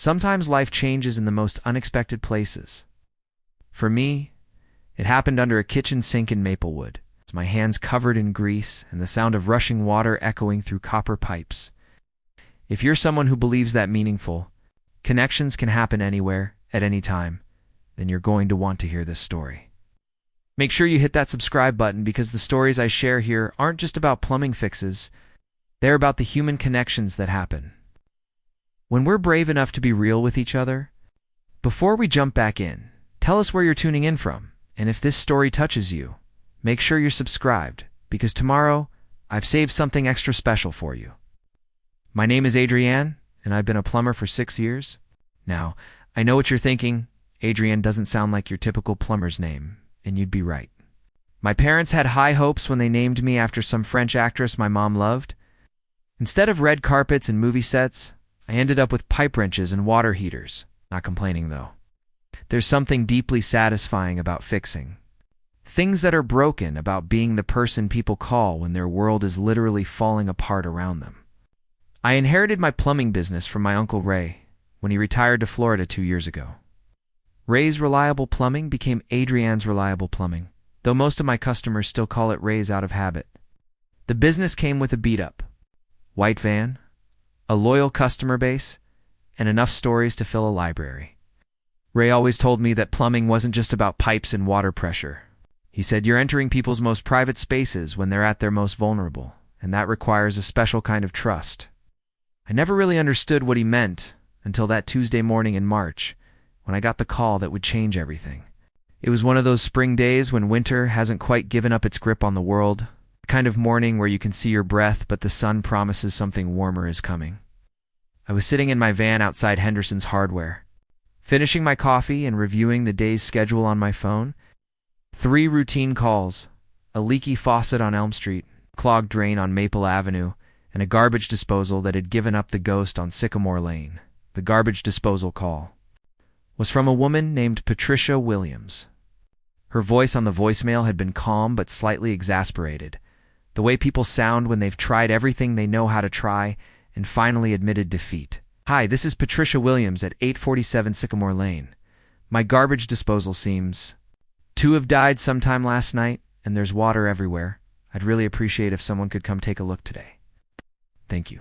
Sometimes life changes in the most unexpected places. For me, it happened under a kitchen sink in Maplewood, my hands covered in grease and the sound of rushing water echoing through copper pipes. If you're someone who believes that meaningful connections can happen anywhere, at any time, then you're going to want to hear this story. Make sure you hit that subscribe button because the stories I share here aren't just about plumbing fixes, they're about the human connections that happen when we're brave enough to be real with each other. Before we jump back in, tell us where you're tuning in from, and if this story touches you, make sure you're subscribed, because tomorrow I've saved something extra special for you. My name is Adrienne, and I've been a plumber for 6 years. Now, I know what you're thinking. Adrienne doesn't sound like your typical plumber's name, and you'd be right. My parents had high hopes when they named me after some French actress my mom loved. Instead of red carpets and movie sets, I ended up with pipe wrenches and water heaters. Not complaining, though. There's something deeply satisfying about fixing things that are broken, about being the person people call when their world is literally falling apart around them. I inherited my plumbing business from my Uncle Ray when he retired to Florida 2 years ago. Ray's Reliable Plumbing became Adrienne's Reliable Plumbing, though most of my customers still call it Ray's out of habit. The business came with a beat-up white van, a loyal customer base, and enough stories to fill a library. Ray always told me that plumbing wasn't just about pipes and water pressure. He said, you're entering people's most private spaces when they're at their most vulnerable, and that requires a special kind of trust. I never really understood what he meant until that Tuesday morning in March, when I got the call that would change everything. It was one of those spring days when winter hasn't quite given up its grip on the world, the kind of morning where you can see your breath but the sun promises something warmer is coming. I was sitting in my van outside Henderson's Hardware, finishing my coffee and reviewing the day's schedule on my phone. 3 routine calls, a leaky faucet on Elm Street, clogged drain on Maple Avenue, and a garbage disposal that had given up the ghost on Sycamore Lane. The garbage disposal call was from a woman named Patricia Williams. Her voice on the voicemail had been calm but slightly exasperated, the way people sound when they've tried everything they know how to try and finally admitted defeat. Hi, this is Patricia Williams at 847 Sycamore Lane. My garbage disposal seems to have died sometime last night, and there's water everywhere. I'd really appreciate if someone could come take a look today. Thank you.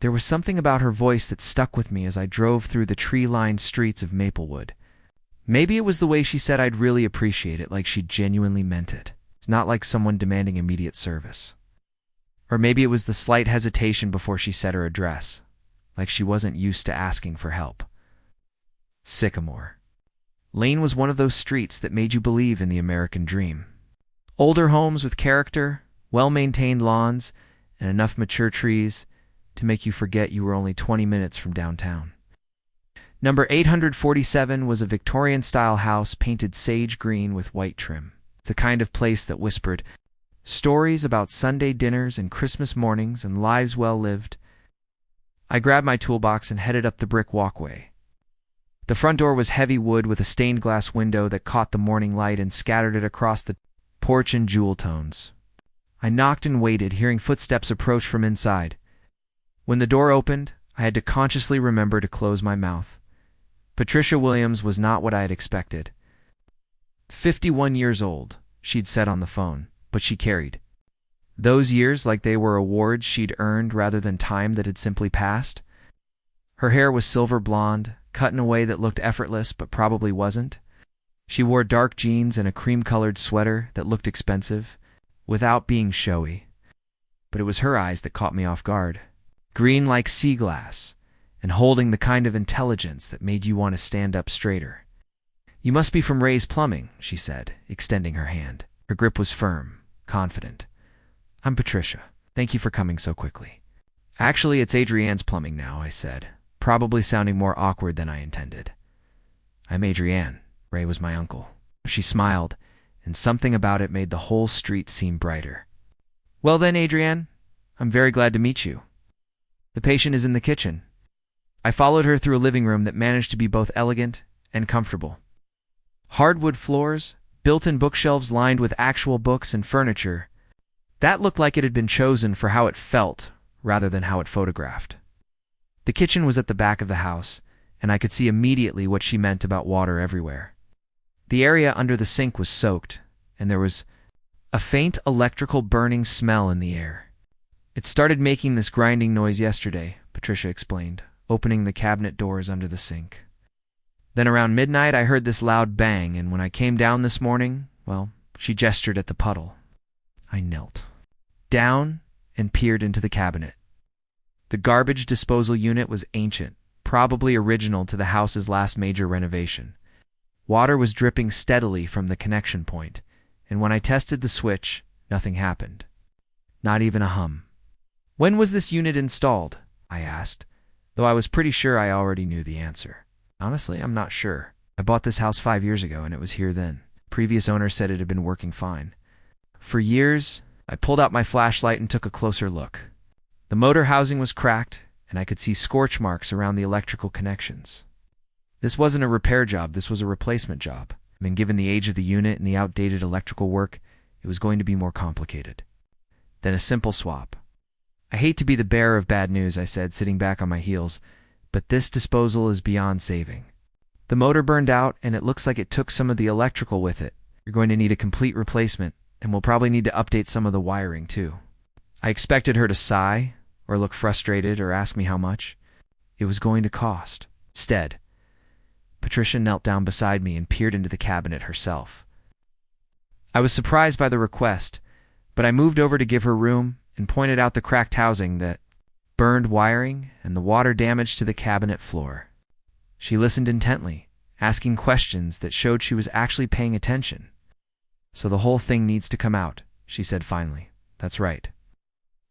There was something about her voice that stuck with me as I drove through the tree-lined streets of Maplewood. Maybe it was the way she said I'd really appreciate it, like she genuinely meant it. It's not like someone demanding immediate service. Or maybe it was the slight hesitation before she said her address, like she wasn't used to asking for help. Sycamore Lane was one of those streets that made you believe in the American dream. Older homes with character, well-maintained lawns, and enough mature trees to make you forget you were only 20 minutes from downtown. Number 847 was a Victorian-style house painted sage green with white trim. The kind of place that whispered stories about Sunday dinners and Christmas mornings and lives well lived. I grabbed my toolbox and headed up the brick walkway. The front door was heavy wood with a stained glass window that caught the morning light and scattered it across the porch in jewel tones. I knocked and waited, hearing footsteps approach from inside. When the door opened, I had to consciously remember to close my mouth. Patricia Williams was not what I had expected. 51 years old, she'd said on the phone, but she carried those years like they were awards she'd earned rather than time that had simply passed. Her hair was silver blonde, cut in a way that looked effortless but probably wasn't. She wore dark jeans and a cream-colored sweater that looked expensive, without being showy. But it was her eyes that caught me off guard. Green like sea glass, and holding the kind of intelligence that made you want to stand up straighter. You must be from Ray's Plumbing, she said, extending her hand. Her grip was firm, confident. I'm Patricia. Thank you for coming so quickly. Actually, it's Adrienne's Plumbing now, I said, probably sounding more awkward than I intended. I'm Adrienne. Ray was my uncle. She smiled, and something about it made the whole street seem brighter. Well then, Adrienne, I'm very glad to meet you. The patient is in the kitchen. I followed her through a living room that managed to be both elegant and comfortable. Hardwood floors, built-in bookshelves lined with actual books and furniture. That looked like it had been chosen for how it felt rather than how it photographed. The kitchen was at the back of the house, and I could see immediately what she meant about water everywhere. The area under the sink was soaked, and there was a faint electrical burning smell in the air. It started making this grinding noise yesterday, Patricia explained, opening the cabinet doors under the sink. Then around midnight I heard this loud bang, and when I came down this morning, well, she gestured at the puddle. I knelt down and peered into the cabinet. The garbage disposal unit was ancient, probably original to the house's last major renovation. Water was dripping steadily from the connection point, and when I tested the switch, nothing happened. Not even a hum. When was this unit installed? I asked, though I was pretty sure I already knew the answer. Honestly, I'm not sure. I bought this house 5 years ago, and it was here then. Previous owner said it had been working fine. For years, I pulled out my flashlight and took a closer look. The motor housing was cracked, and I could see scorch marks around the electrical connections. This wasn't a repair job, this was a replacement job. I mean, given the age of the unit and the outdated electrical work, it was going to be more complicated than a simple swap. I hate to be the bearer of bad news, I said, sitting back on my heels, but this disposal is beyond saving. The motor burned out, and it looks like it took some of the electrical with it. You're going to need a complete replacement, and we'll probably need to update some of the wiring, too. I expected her to sigh, or look frustrated, or ask me how much it was going to cost. Instead, Patricia knelt down beside me and peered into the cabinet herself. I was surprised by the request, but I moved over to give her room and pointed out the cracked housing, that burned wiring, and the water damage to the cabinet floor. She listened intently, asking questions that showed she was actually paying attention. So the whole thing needs to come out, she said finally. That's right.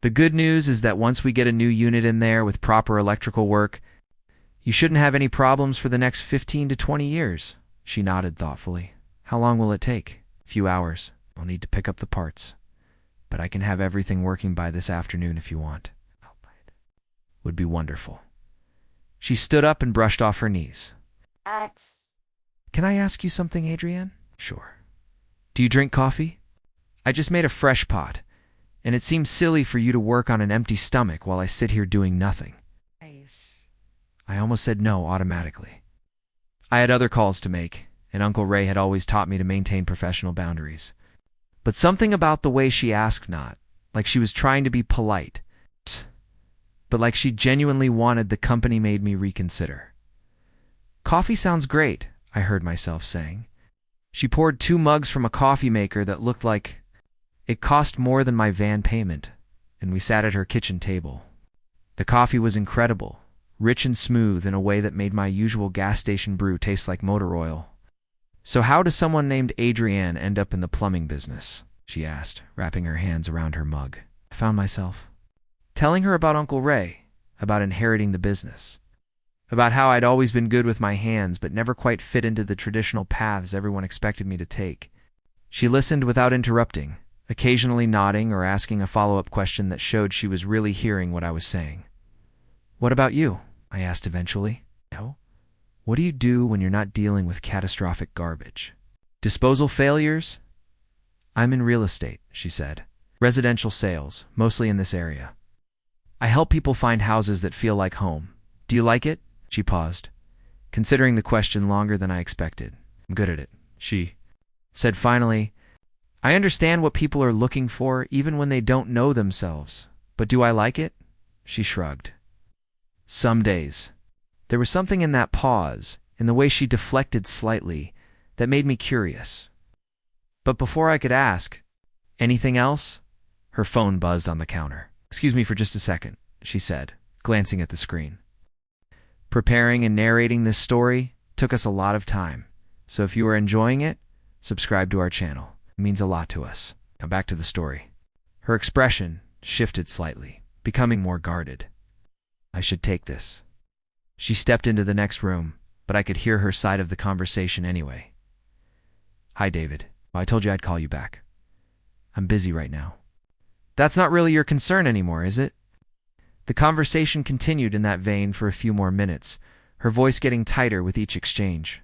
The good news is that once we get a new unit in there with proper electrical work, you shouldn't have any problems for the next 15 to 20 years. She nodded thoughtfully. How long will it take? A few hours. I'll need to pick up the parts. But I can have everything working by this afternoon if you want. Would be wonderful. She stood up and brushed off her knees. Can I ask you something, Adrienne? Sure. Do you drink coffee? I just made a fresh pot, and it seems silly for you to work on an empty stomach while I sit here doing nothing. I almost said no automatically. I had other calls to make, and Uncle Ray had always taught me to maintain professional boundaries. But something about the way she asked, not like she was trying to be polite, but like she genuinely wanted the company, made me reconsider. Coffee sounds great, I heard myself saying. She poured 2 mugs from a coffee maker that looked like it cost more than my van payment, and we sat at her kitchen table. The coffee was incredible, rich and smooth in a way that made my usual gas station brew taste like motor oil. So how does someone named Adrienne end up in the plumbing business? She asked, wrapping her hands around her mug. I found myself telling her about Uncle Ray, about inheriting the business, about how I'd always been good with my hands but never quite fit into the traditional paths everyone expected me to take. She listened without interrupting, occasionally nodding or asking a follow-up question that showed she was really hearing what I was saying. What about you? I asked eventually. No? What do you do when you're not dealing with catastrophic garbage? Disposal failures? I'm in real estate, she said. Residential sales, mostly in this area. I help people find houses that feel like home. Do you like it? She paused, considering the question longer than I expected. I'm good at it, she said finally. I understand what people are looking for even when they don't know themselves. But do I like it? She shrugged. Some days. There was something in that pause, in the way she deflected slightly, that made me curious. But before I could ask, anything else? Her phone buzzed on the counter. Excuse me for just a second, she said, glancing at the screen. Preparing and narrating this story took us a lot of time, so if you are enjoying it, subscribe to our channel. It means a lot to us. Now back to the story. Her expression shifted slightly, becoming more guarded. I should take this. She stepped into the next room, but I could hear her side of the conversation anyway. Hi, David. Well, I told you I'd call you back. I'm busy right now. That's not really your concern anymore, is it? The conversation continued in that vein for a few more minutes, her voice getting tighter with each exchange.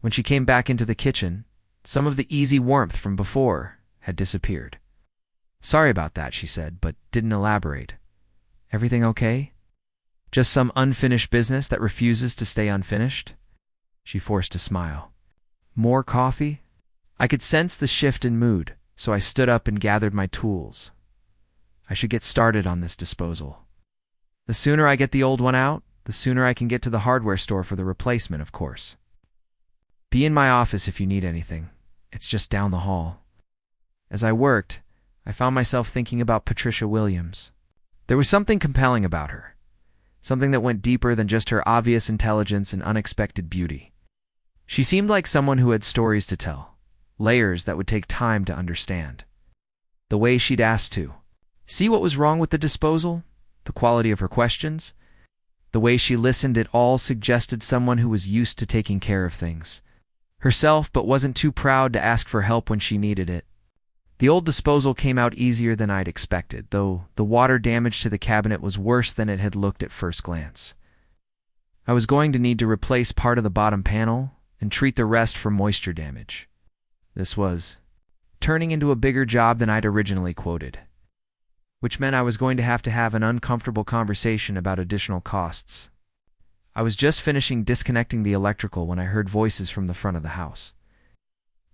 When she came back into the kitchen, some of the easy warmth from before had disappeared. Sorry about that, she said, but didn't elaborate. Everything okay? Just some unfinished business that refuses to stay unfinished? She forced a smile. More coffee? I could sense the shift in mood, so I stood up and gathered my tools. I should get started on this disposal. The sooner I get the old one out, the sooner I can get to the hardware store for the replacement, of course. Be in my office if you need anything. It's just down the hall. As I worked, I found myself thinking about Patricia Williams. There was something compelling about her, something that went deeper than just her obvious intelligence and unexpected beauty. She seemed like someone who had stories to tell, layers that would take time to understand. The way she'd ask to see what was wrong with the disposal, the quality of her questions, the way she listened, it all suggested someone who was used to taking care of things herself but wasn't too proud to ask for help when she needed it. The old disposal came out easier than I'd expected, though the water damage to the cabinet was worse than it had looked at first glance. I was going to need to replace part of the bottom panel and treat the rest for moisture damage. This was turning into a bigger job than I'd originally quoted, which meant I was going to have an uncomfortable conversation about additional costs. I was just finishing disconnecting the electrical when I heard voices from the front of the house.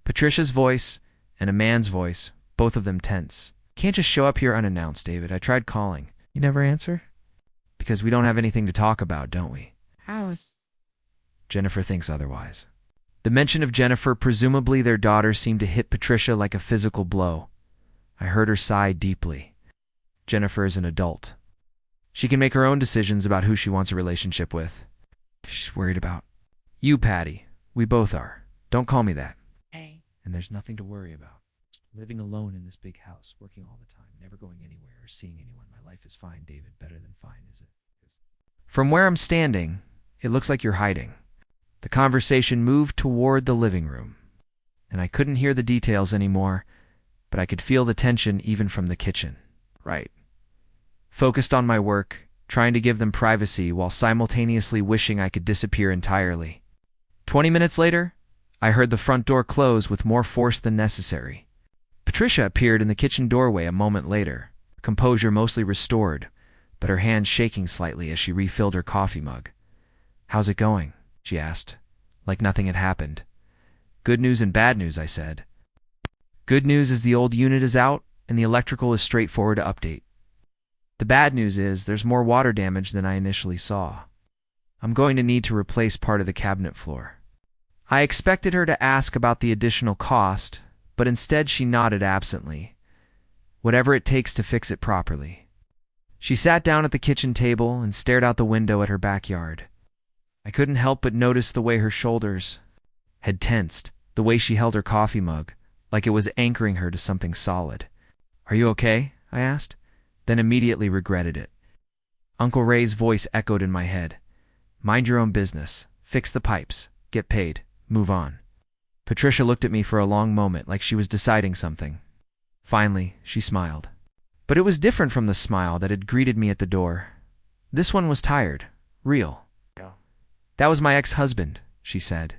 Patricia's voice and a man's voice, both of them tense. Can't just show up here unannounced, David. I tried calling. You never answer? Because we don't have anything to talk about, don't we? House. Jennifer thinks otherwise. The mention of Jennifer, presumably their daughter, seemed to hit Patricia like a physical blow. I heard her sigh deeply. Jennifer is an adult. She can make her own decisions about who she wants a relationship with. She's worried about you, Patty. We both are. Don't call me that. Hey. And there's nothing to worry about. Living alone in this big house, working all the time, never going anywhere or seeing anyone. My life is fine, David. Better than fine, is it? From where I'm standing, it looks like you're hiding. The conversation moved toward the living room, and I couldn't hear the details anymore, but I could feel the tension even from the kitchen. Right. Focused on my work, trying to give them privacy while simultaneously wishing I could disappear entirely. 20 minutes later, I heard the front door close with more force than necessary. Patricia appeared in the kitchen doorway a moment later, composure mostly restored, but her hands shaking slightly as she refilled her coffee mug. "How's it going?" she asked, like nothing had happened. "Good news and bad news," I said. "Good news is the old unit is out, and the electrical is straightforward to update. The bad news is there's more water damage than I initially saw. I'm going to need to replace part of the cabinet floor." I expected her to ask about the additional cost, but instead she nodded absently. Whatever it takes to fix it properly. She sat down at the kitchen table and stared out the window at her backyard. I couldn't help but notice the way her shoulders had tensed, the way she held her coffee mug, like it was anchoring her to something solid. "Are you okay?" I asked, then immediately regretted it. Uncle Ray's voice echoed in my head. "Mind your own business. Fix the pipes. Get paid. Move on." Patricia looked at me for a long moment like she was deciding something. Finally, she smiled. But it was different from the smile that had greeted me at the door. This one was tired, real. "That was my ex-husband," she said.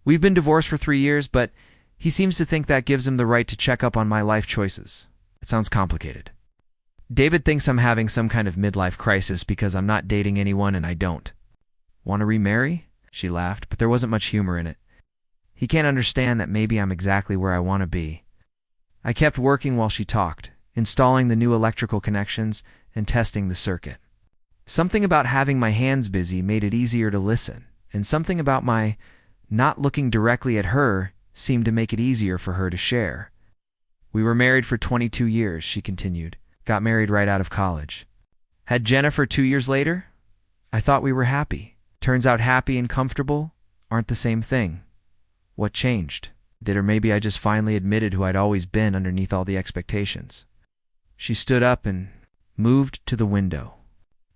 "We've been divorced for 3 years, but he seems to think that gives him the right to check up on my life choices. It sounds complicated. David thinks I'm having some kind of midlife crisis because I'm not dating anyone and I don't." "Want to remarry?" She laughed, but there wasn't much humor in it. "He can't understand that maybe I'm exactly where I want to be." I kept working while she talked, installing the new electrical connections and testing the circuit. Something about having my hands busy made it easier to listen, and something about my not looking directly at her seemed to make it easier for her to share. "We were married for 22 years, she continued. "Got married right out of college. Had Jennifer 2 years later. I thought we were happy. Turns out happy and comfortable aren't the same thing. What changed? Or maybe I just finally admitted who I'd always been underneath all the expectations." She stood up and moved to the window.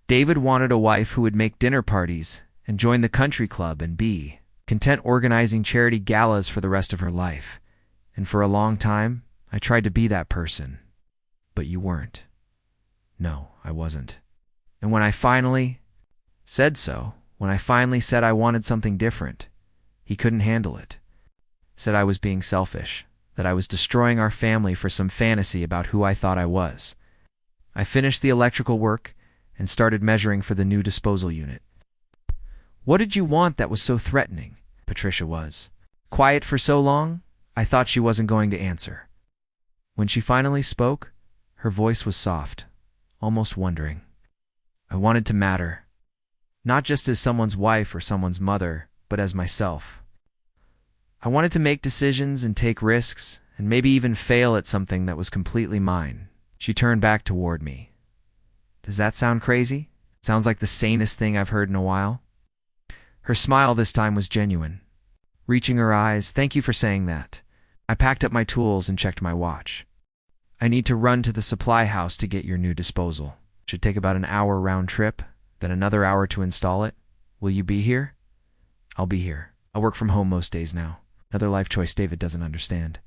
David wanted a wife who would make dinner parties and join the country club and be content organizing charity galas for the rest of her life. And for a long time, I tried to be that person. But you weren't. No, I wasn't. And when I finally said so, when I finally said I wanted something different, he couldn't handle it. Said I was being selfish, that I was destroying our family for some fantasy about who I thought I was. I finished the electrical work and started measuring for the new disposal unit. "What did you want that was so threatening?" Patricia was quiet for so long, I thought she wasn't going to answer. When she finally spoke, her voice was soft, almost wondering. "I wanted to matter, not just as someone's wife or someone's mother, but as myself. I wanted to make decisions and take risks, and maybe even fail at something that was completely mine." She turned back toward me. "Does that sound crazy? It sounds like the sanest thing I've heard in a while." Her smile this time was genuine. Reaching her eyes, "Thank you for saying that." I packed up my tools and checked my watch. "I need to run to the supply house to get your new disposal. It should take about an hour round trip, then another hour to install it. Will you be here?" "I'll be here. I work from home most days now." Another life choice David doesn't understand.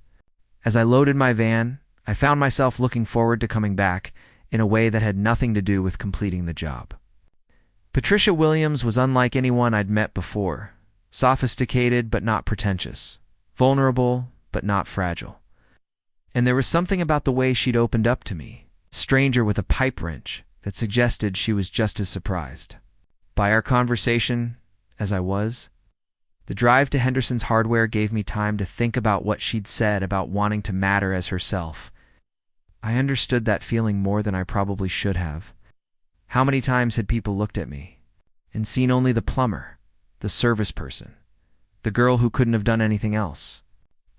As I loaded my van, I found myself looking forward to coming back in a way that had nothing to do with completing the job. Patricia Williams was unlike anyone I'd met before. Sophisticated but not pretentious. Vulnerable but not fragile. And there was something about the way she'd opened up to me, a stranger with a pipe wrench, that suggested she was just as surprised by our conversation as I was. The drive to Henderson's Hardware gave me time to think about what she'd said about wanting to matter as herself. I understood that feeling more than I probably should have. How many times had people looked at me and seen only the plumber, the service person, the girl who couldn't have done anything else?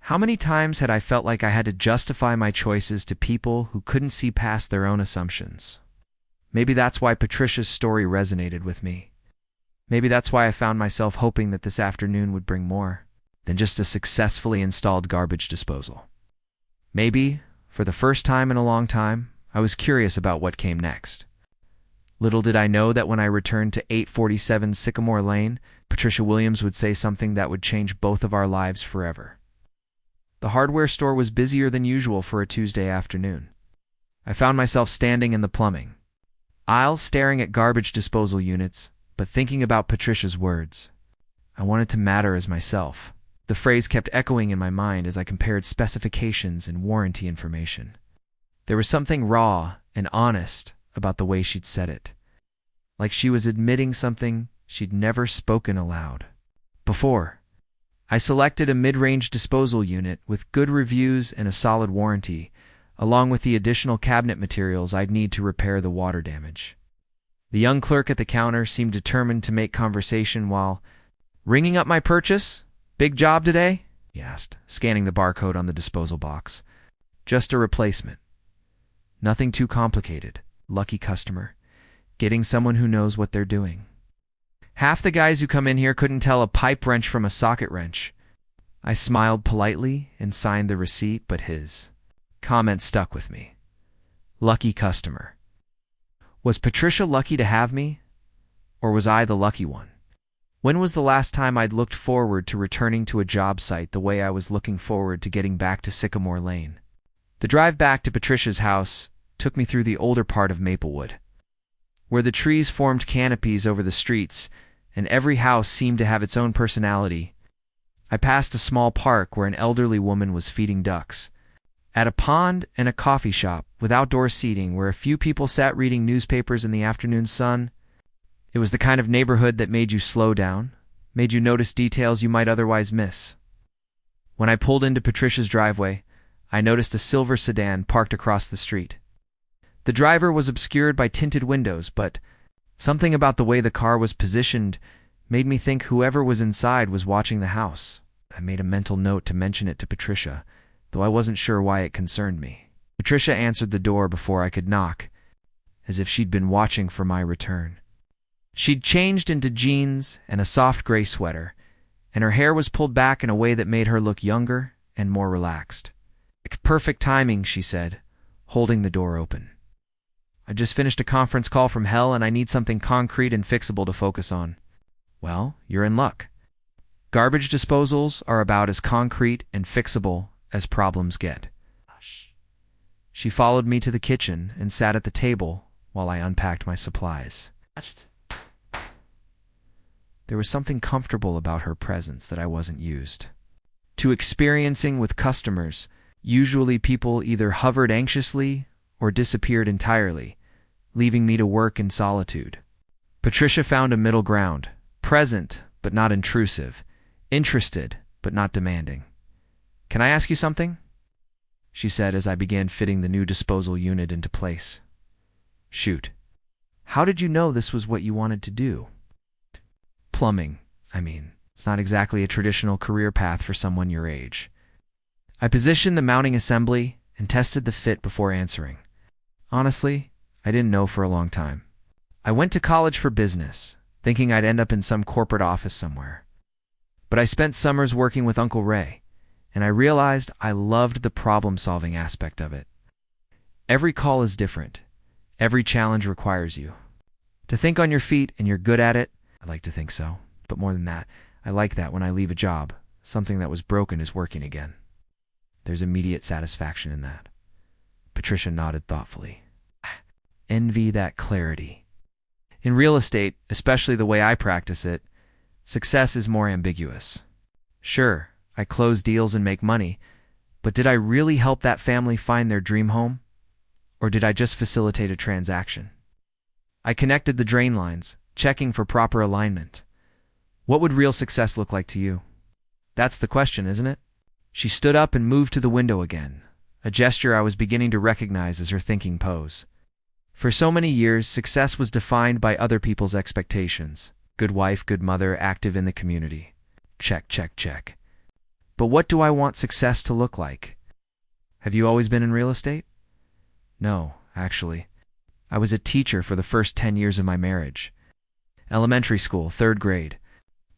How many times had I felt like I had to justify my choices to people who couldn't see past their own assumptions? Maybe that's why Patricia's story resonated with me. Maybe that's why I found myself hoping that this afternoon would bring more than just a successfully installed garbage disposal. Maybe, for the first time in a long time, I was curious about what came next. Little did I know that when I returned to 847 Sycamore Lane, Patricia Williams would say something that would change both of our lives forever. The hardware store was busier than usual for a Tuesday afternoon. I found myself standing in the plumbing aisle, staring at garbage disposal units, but thinking about Patricia's words. I wanted to matter as myself. The phrase kept echoing in my mind as I compared specifications and warranty information. There was something raw and honest about the way she'd said it, like she was admitting something she'd never spoken aloud before. I selected a mid-range disposal unit with good reviews and a solid warranty, along with the additional cabinet materials I'd need to repair the water damage. The young clerk at the counter seemed determined to make conversation while, "Ringing up my purchase? Big job today?" he asked, scanning the barcode on the disposal box. "Just a replacement. Nothing too complicated. Lucky customer. Getting someone who knows what they're doing. Half the guys who come in here couldn't tell a pipe wrench from a socket wrench." I smiled politely and signed the receipt, but his comment stuck with me. Lucky customer. Was Patricia lucky to have me? Or was I the lucky one? When was the last time I'd looked forward to returning to a job site the way I was looking forward to getting back to Sycamore Lane? The drive back to Patricia's house took me through the older part of Maplewood, where the trees formed canopies over the streets, and every house seemed to have its own personality. I passed a small park where an elderly woman was feeding ducks, at a pond and a coffee shop with outdoor seating where a few people sat reading newspapers in the afternoon sun. It was the kind of neighborhood that made you slow down, made you notice details you might otherwise miss. When I pulled into Patricia's driveway, I noticed a silver sedan parked across the street. The driver was obscured by tinted windows, but something about the way the car was positioned made me think whoever was inside was watching the house. I made a mental note to mention it to Patricia, though I wasn't sure why it concerned me. Patricia answered the door before I could knock, as if she'd been watching for my return. She'd changed into jeans and a soft gray sweater, and her hair was pulled back in a way that made her look younger and more relaxed. "Perfect timing," she said, holding the door open. "I just finished a conference call from hell and I need something concrete and fixable to focus on." "Well, you're in luck. Garbage disposals are about as concrete and fixable as problems get." She followed me to the kitchen and sat at the table while I unpacked my supplies. There was something comfortable about her presence that I wasn't used to experiencing with customers. Usually people either hovered anxiously or disappeared entirely, leaving me to work in solitude. Patricia found a middle ground, present but not intrusive, interested but not demanding. "Can I ask you something?" she said as I began fitting the new disposal unit into place. "Shoot. How did you know this was what you wanted to do?" "Plumbing, I mean. It's not exactly a traditional career path for someone your age." I positioned the mounting assembly and tested the fit before answering. Honestly, I didn't know for a long time. I went to college for business, thinking I'd end up in some corporate office somewhere. But I spent summers working with Uncle Ray, and I realized I loved the problem-solving aspect of it. Every call is different. Every challenge requires you to think on your feet, and you're good at it. I like to think so. But more than that, I like that when I leave a job, something that was broken is working again. There's immediate satisfaction in that. Patricia nodded thoughtfully. Envy that clarity. In real estate, especially the way I practice it, success is more ambiguous. Sure, I close deals and make money, but did I really help that family find their dream home? Or did I just facilitate a transaction? I connected the drain lines, checking for proper alignment. What would real success look like to you? That's the question, isn't it? She stood up and moved to the window again, a gesture I was beginning to recognize as her thinking pose. For so many years, success was defined by other people's expectations. Good wife, good mother, active in the community. Check, check, check. But what do I want success to look like? Have you always been in real estate? No, actually. I was a teacher for the first 10 years of my marriage. Elementary school, 3rd grade.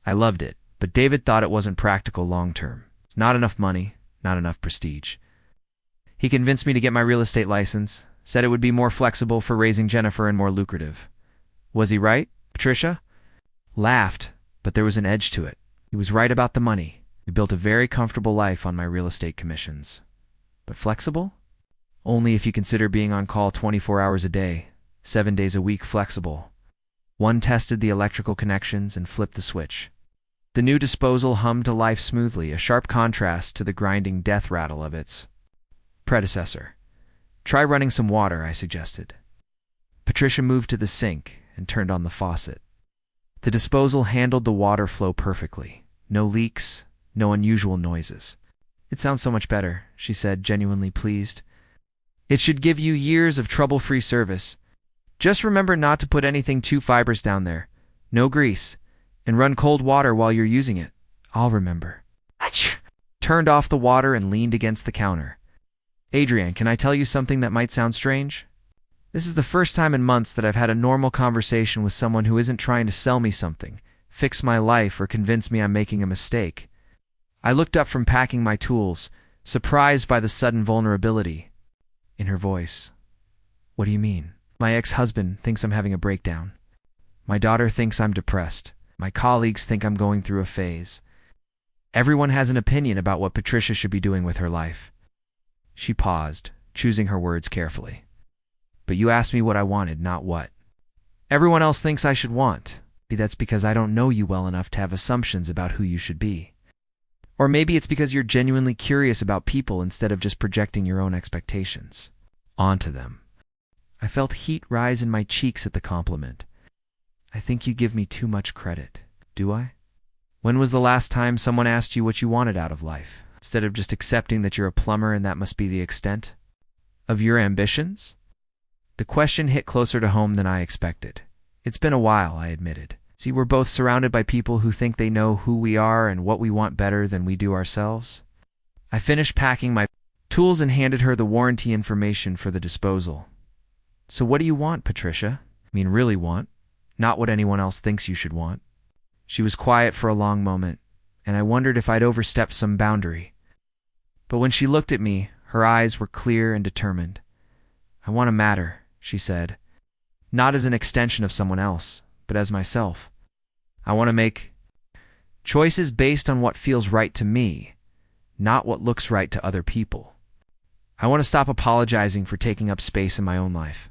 I loved it, but David thought it wasn't practical long-term. It's not enough money, not enough prestige. He convinced me to get my real estate license, said it would be more flexible for raising Jennifer and more lucrative. Was he right, Patricia? Laughed, but there was an edge to it. He was right about the money. We built a very comfortable life on my real estate commissions. But flexible? Only if you consider being on call 24 hours a day, 7 days a week flexible. One tested the electrical connections and flipped the switch. The new disposal hummed to life smoothly, a sharp contrast to the grinding death rattle of its predecessor. Try running some water, I suggested. Patricia moved to the sink and turned on the faucet. The disposal handled the water flow perfectly. No leaks, no unusual noises. "It sounds so much better," she said, genuinely pleased. "It should give you years of trouble-free service. Just remember not to put anything too fibrous down there. No grease. And run cold water while you're using it." "I'll remember." Achoo! Turned off the water and leaned against the counter. "Adrienne, can I tell you something that might sound strange? This is the first time in months that I've had a normal conversation with someone who isn't trying to sell me something, fix my life, or convince me I'm making a mistake." I looked up from packing my tools, surprised by the sudden vulnerability in her voice. "What do you mean?" "My ex-husband thinks I'm having a breakdown. My daughter thinks I'm depressed. My colleagues think I'm going through a phase. Everyone has an opinion about what Patricia should be doing with her life." She paused, choosing her words carefully. "But you asked me what I wanted, not what everyone else thinks I should want. Maybe that's because I don't know you well enough to have assumptions about who you should be. Or maybe it's because you're genuinely curious about people instead of just projecting your own expectations onto them." I felt heat rise in my cheeks at the compliment. "I think you give me too much credit. Do I? When was the last time someone asked you what you wanted out of life, instead of just accepting that you're a plumber and that must be the extent of your ambitions?" The question hit closer to home than I expected. "It's been a while," I admitted. "See, we're both surrounded by people who think they know who we are and what we want better than we do ourselves." I finished packing my tools and handed her the warranty information for the disposal. "So what do you want, Patricia? I mean, really want, not what anyone else thinks you should want." She was quiet for a long moment, and I wondered if I'd overstepped some boundary. But when she looked at me, her eyes were clear and determined. "I want to matter," she said, "not as an extension of someone else, but as myself. I want to make choices based on what feels right to me, not what looks right to other people. I want to stop apologizing for taking up space in my own life."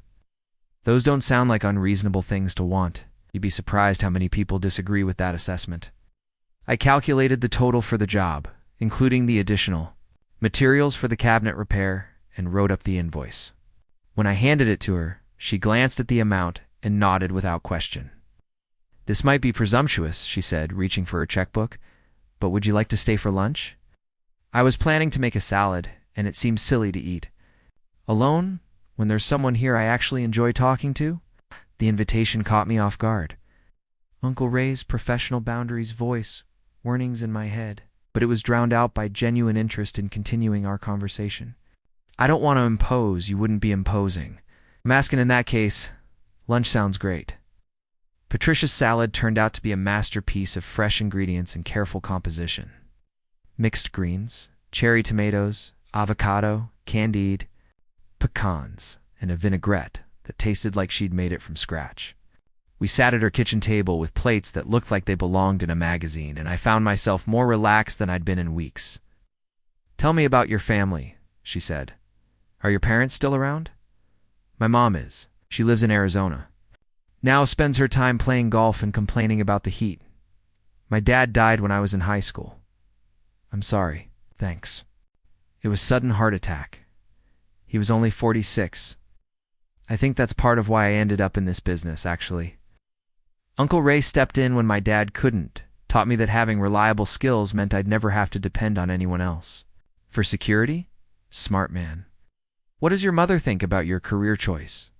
Those don't sound like unreasonable things to want. You'd be surprised how many people disagree with that assessment. I calculated the total for the job, including the additional materials for the cabinet repair, and wrote up the invoice. When I handed it to her, She glanced at the amount and nodded without question. "This might be presumptuous," she said, reaching for her checkbook, "but would you like to stay for lunch?" I was planning to make a salad, and it seemed silly to eat alone when there's someone here I actually enjoy talking to. The invitation caught me off guard. Uncle Ray's professional boundaries voice, warnings in my head, but it was drowned out by genuine interest in continuing our conversation. "I don't want to impose, you wouldn't be imposing. I'm asking in that case, lunch sounds great." Patricia's salad turned out to be a masterpiece of fresh ingredients and careful composition. Mixed greens, cherry tomatoes, avocado, candied pecans, and a vinaigrette that tasted like she'd made it from scratch. We sat at her kitchen table with plates that looked like they belonged in a magazine, and I found myself more relaxed than I'd been in weeks. "Tell me about your family," she said. "Are your parents still around?" "My mom is. She lives in Arizona. Now spends her time playing golf and complaining about the heat. My dad died when I was in high school." "I'm sorry." "Thanks." "It was sudden heart attack. He was only 46. I think that's part of why I ended up in this business, actually. Uncle Ray stepped in when my dad couldn't, taught me that having reliable skills meant I'd never have to depend on anyone else. For security? Smart man." "What does your mother think about your career choice?"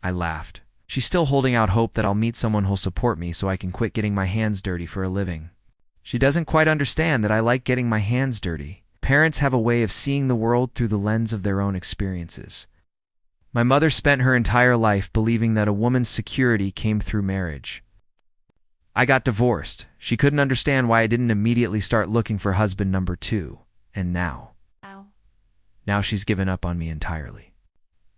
I laughed. "She's still holding out hope that I'll meet someone who'll support me so I can quit getting my hands dirty for a living. She doesn't quite understand that I like getting my hands dirty. Parents have a way of seeing the world through the lens of their own experiences. My mother spent her entire life believing that a woman's security came through marriage. I got divorced. She couldn't understand why I didn't immediately start looking for husband number 2. And now? Now she's given up on me entirely.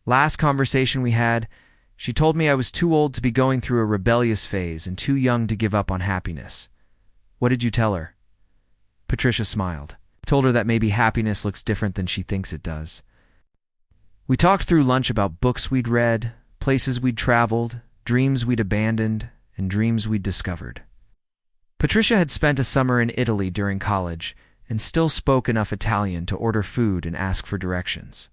Last conversation we had, she told me I was too old to be going through a rebellious phase and too young to give up on happiness. What did you tell her?" Patricia smiled. Told her that maybe happiness looks different than she thinks it does. We talked through lunch about books we'd read, places we'd traveled, dreams we'd abandoned, and dreams we'd discovered. Patricia had spent a summer in Italy during college and still spoke enough Italian to order food and ask for directions.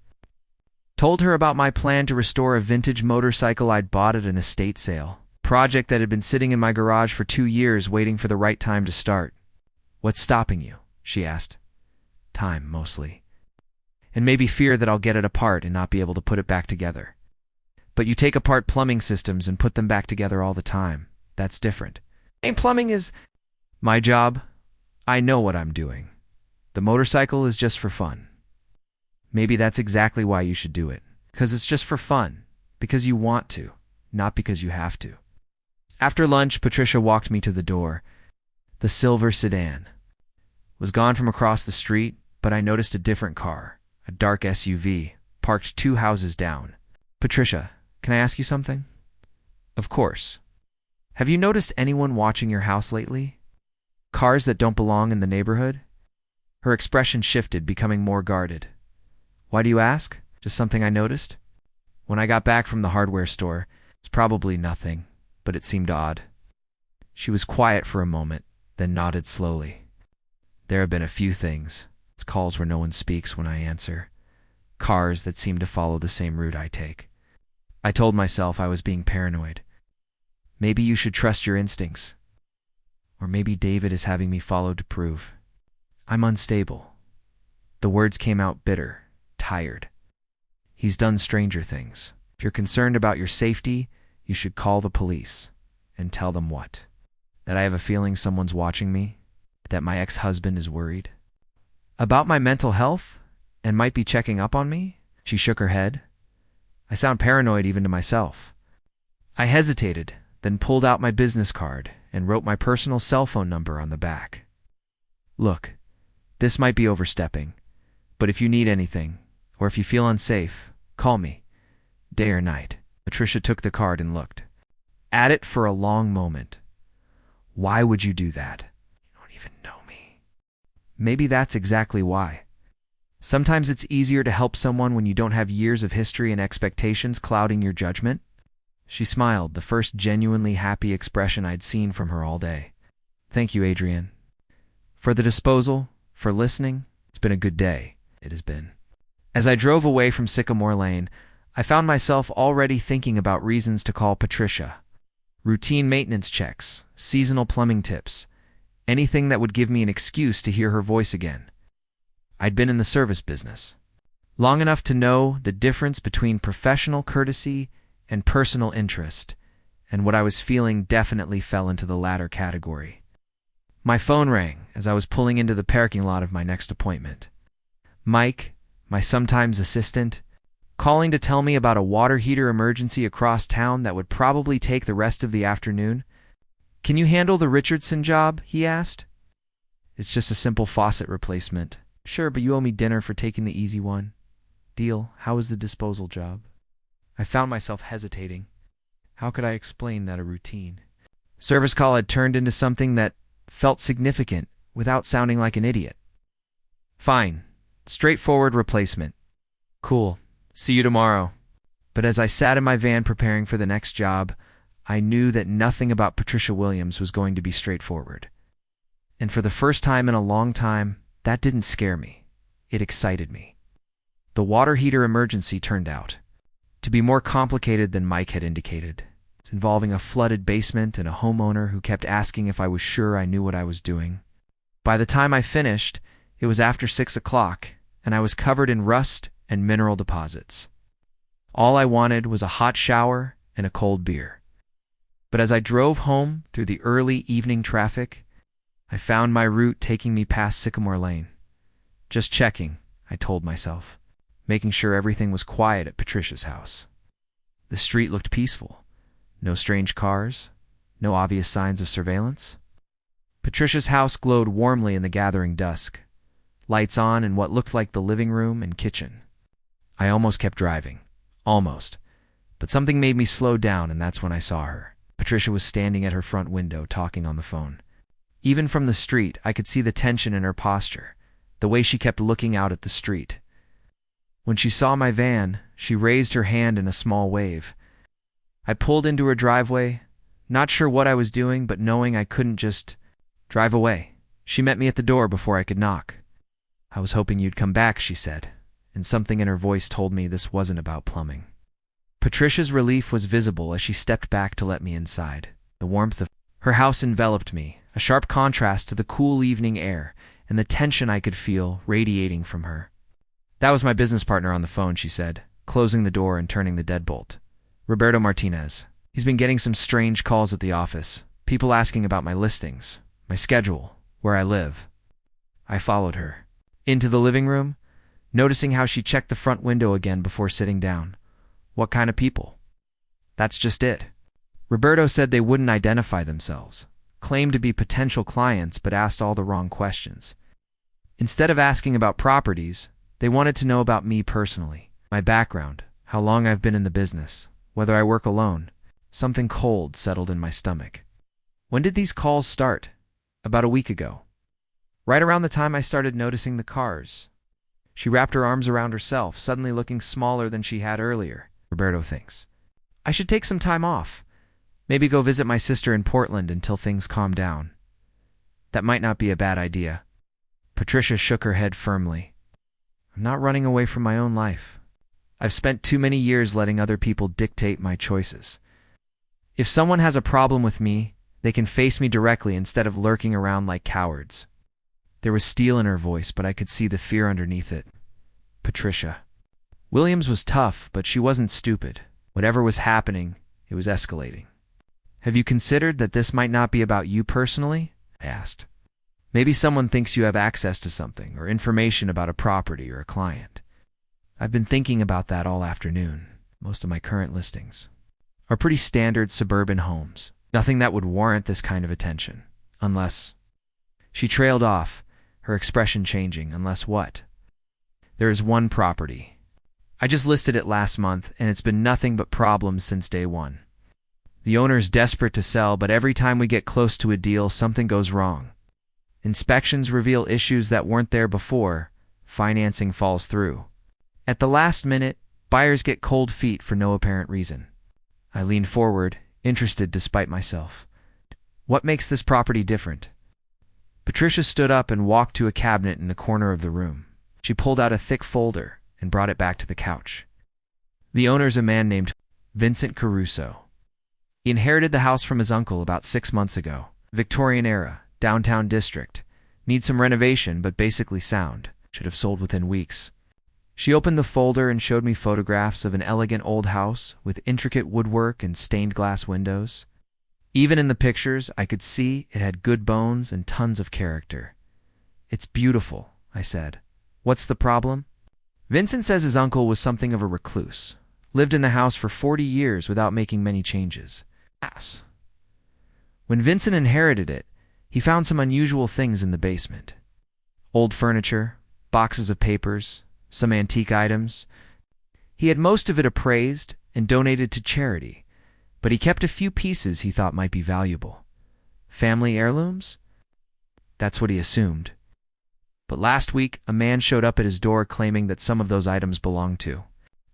Told her about my plan to restore a vintage motorcycle I'd bought at an estate sale, a project that had been sitting in my garage for 2 years waiting for the right time to start. "What's stopping you?" she asked. "Time, mostly. And maybe fear that I'll get it apart and not be able to put it back together." "But you take apart plumbing systems and put them back together all the time. That's different." "And plumbing is—" "My job? I know what I'm doing. The motorcycle is just for fun." "Maybe that's exactly why you should do it. Because it's just for fun. Because you want to, not because you have to." After lunch, Patricia walked me to the door. The silver sedan was gone from across the street, but I noticed a different car, a dark SUV, parked 2 houses down. "Patricia, can I ask you something?" "Of course." "Have you noticed anyone watching your house lately? Cars that don't belong in the neighborhood?" Her expression shifted, becoming more guarded. "Why do you ask? Just something I noticed?" When I got back from the hardware store, it's probably nothing, but it seemed odd. She was quiet for a moment, then nodded slowly. "There have been a few things. It's calls where no one speaks when I answer. Cars that seem to follow the same route I take." I told myself I was being paranoid. Maybe you should trust your instincts. Or maybe David is having me followed to prove. I'm unstable. The words came out bitter, tired. He's done stranger things. If you're concerned about your safety, you should call the police. And tell them what? That I have a feeling someone's watching me? That my ex-husband is worried? About my mental health? And might be checking up on me? She shook her head. I sound paranoid even to myself. I hesitated, then pulled out my business card and wrote my personal cell phone number on the back. "Look, this might be overstepping, but if you need anything, or if you feel unsafe, call me, day or night." Patricia took the card and looked at it for a long moment. "Why would you do that? You don't even know me." Maybe that's exactly why. Sometimes it's easier to help someone when you don't have years of history and expectations clouding your judgment. She smiled, the first genuinely happy expression I'd seen from her all day. "Thank you, Adrian. For the disposal, for listening, it's been a good day." It has been. As I drove away from Sycamore Lane, I found myself already thinking about reasons to call Patricia. Routine maintenance checks, seasonal plumbing tips, anything that would give me an excuse to hear her voice again. I'd been in the service business long enough to know the difference between professional courtesy and personal interest, and what I was feeling definitely fell into the latter category. My phone rang as I was pulling into the parking lot of my next appointment. Mike, my sometimes assistant, calling to tell me about a water heater emergency across town that would probably take the rest of the afternoon. "Can you handle the Richardson job?" he asked. "It's just a simple faucet replacement." "Sure, but you owe me dinner for taking the easy one." "Deal. How is the disposal job?" I found myself hesitating. How could I explain that a routine service call had turned into something that felt significant without sounding like an idiot? "Fine. Straightforward replacement." "Cool. See you tomorrow." But as I sat in my van preparing for the next job, I knew that nothing about Patricia Williams was going to be straightforward. And for the first time in a long time, that didn't scare me. It excited me. The water heater emergency turned out to be more complicated than Mike had indicated. It's involving a flooded basement and a homeowner who kept asking if I was sure I knew what I was doing. By the time I finished, it was after 6 o'clock, and I was covered in rust and mineral deposits. All I wanted was a hot shower and a cold beer. But as I drove home through the early evening traffic, I found my route taking me past Sycamore Lane. Just checking, I told myself, making sure everything was quiet at Patricia's house. The street looked peaceful. No strange cars, no obvious signs of surveillance. Patricia's house glowed warmly in the gathering dusk, lights on in what looked like the living room and kitchen. I almost kept driving. Almost. But something made me slow down, and that's when I saw her. Patricia was standing at her front window talking on the phone. Even from the street, I could see the tension in her posture, the way she kept looking out at the street. When she saw my van, she raised her hand in a small wave. I pulled into her driveway, not sure what I was doing, but knowing I couldn't just drive away. She met me at the door before I could knock. "I was hoping you'd come back," she said, and something in her voice told me this wasn't about plumbing. Patricia's relief was visible as she stepped back to let me inside. The warmth of her house enveloped me, a sharp contrast to the cool evening air and the tension I could feel radiating from her. "That was my business partner on the phone," she said, closing the door and turning the deadbolt. "Roberto Martinez. He's been getting some strange calls at the office, people asking about my listings, my schedule, where I live." I followed her into the living room, noticing how she checked the front window again before sitting down. "What kind of people?" "That's just it." Roberto said they wouldn't identify themselves, claimed to be potential clients, but asked all the wrong questions. Instead of asking about properties, they wanted to know about me personally, my background, how long I've been in the business, whether I work alone. Something cold settled in my stomach. "When did these calls start?" "About a week ago. Right around the time I started noticing the cars." She wrapped her arms around herself, suddenly looking smaller than she had earlier. "Roberto thinks I should take some time off. Maybe go visit my sister in Portland until things calm down." "That might not be a bad idea." Patricia shook her head firmly. "I'm not running away from my own life. I've spent too many years letting other people dictate my choices. If someone has a problem with me, they can face me directly instead of lurking around like cowards." There was steel in her voice, but I could see the fear underneath it. Patricia. Williams was tough, but she wasn't stupid. Whatever was happening, it was escalating. "Have you considered that this might not be about you personally?" I asked. "Maybe someone thinks you have access to something, or information about a property or a client." "I've been thinking about that all afternoon. Most of my current listings are pretty standard suburban homes. Nothing that would warrant this kind of attention. Unless..." She trailed off, her expression changing. "Unless what?" "There is one property. I just listed it last month, and it's been nothing but problems since day one. The owner's desperate to sell, but every time we get close to a deal, something goes wrong. Inspections reveal issues that weren't there before. Financing falls through. At the last minute, buyers get cold feet for no apparent reason." I leaned forward, interested despite myself. "What makes this property different?" Patricia stood up and walked to a cabinet in the corner of the room. She pulled out a thick folder and brought it back to the couch. The owner's a man named Vincent Caruso. He inherited the house from his uncle about 6 months ago. Victorian era, downtown district. Needs some renovation, but basically sound. Should have sold within weeks. She opened the folder and showed me photographs of an elegant old house with intricate woodwork and stained glass windows. Even in the pictures, I could see it had good bones and tons of character. It's beautiful, I said. What's the problem? Vincent says his uncle was something of a recluse. Lived in the house for 40 years without making many changes. When Vincent inherited it, he found some unusual things in the basement. Old furniture, boxes of papers, some antique items. He had most of it appraised and donated to charity, but he kept a few pieces he thought might be valuable. Family heirlooms? That's what he assumed. But last week, a man showed up at his door claiming that some of those items belonged to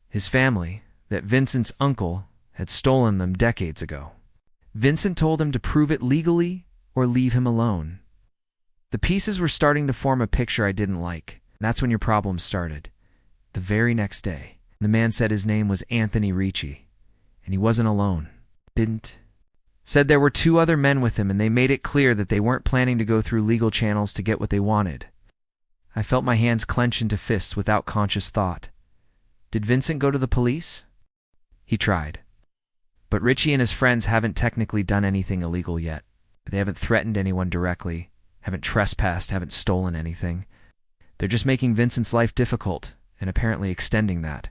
his family, that Vincent's uncle had stolen them decades ago. Vincent told him to prove it legally or leave him alone. The pieces were starting to form a picture I didn't like. That's when your problems started. The very next day, the man said his name was Anthony Ricci, and he wasn't alone. Said there were 2 other men with him, and they made it clear that they weren't planning to go through legal channels to get what they wanted. I felt my hands clench into fists without conscious thought. Did Vincent go to the police? He tried. But Ricci and his friends haven't technically done anything illegal yet. They haven't threatened anyone directly, haven't trespassed, haven't stolen anything. They're just making Vincent's life difficult, and apparently extending that.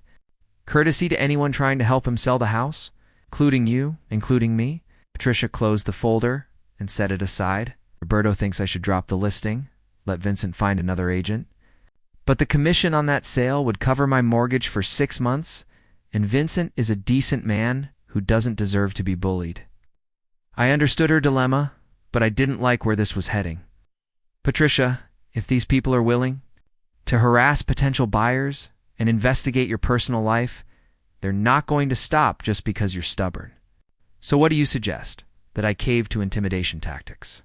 Courtesy to anyone trying to help him sell the house, including you, including me. Patricia closed the folder and set it aside. Roberto thinks I should drop the listing, let Vincent find another agent. But the commission on that sale would cover my mortgage for 6 months, and Vincent is a decent man who doesn't deserve to be bullied. I understood her dilemma, but I didn't like where this was heading. Patricia, if these people are willing to harass potential buyers and investigate your personal life, they're not going to stop just because you're stubborn. So what do you suggest? That I cave to intimidation tactics?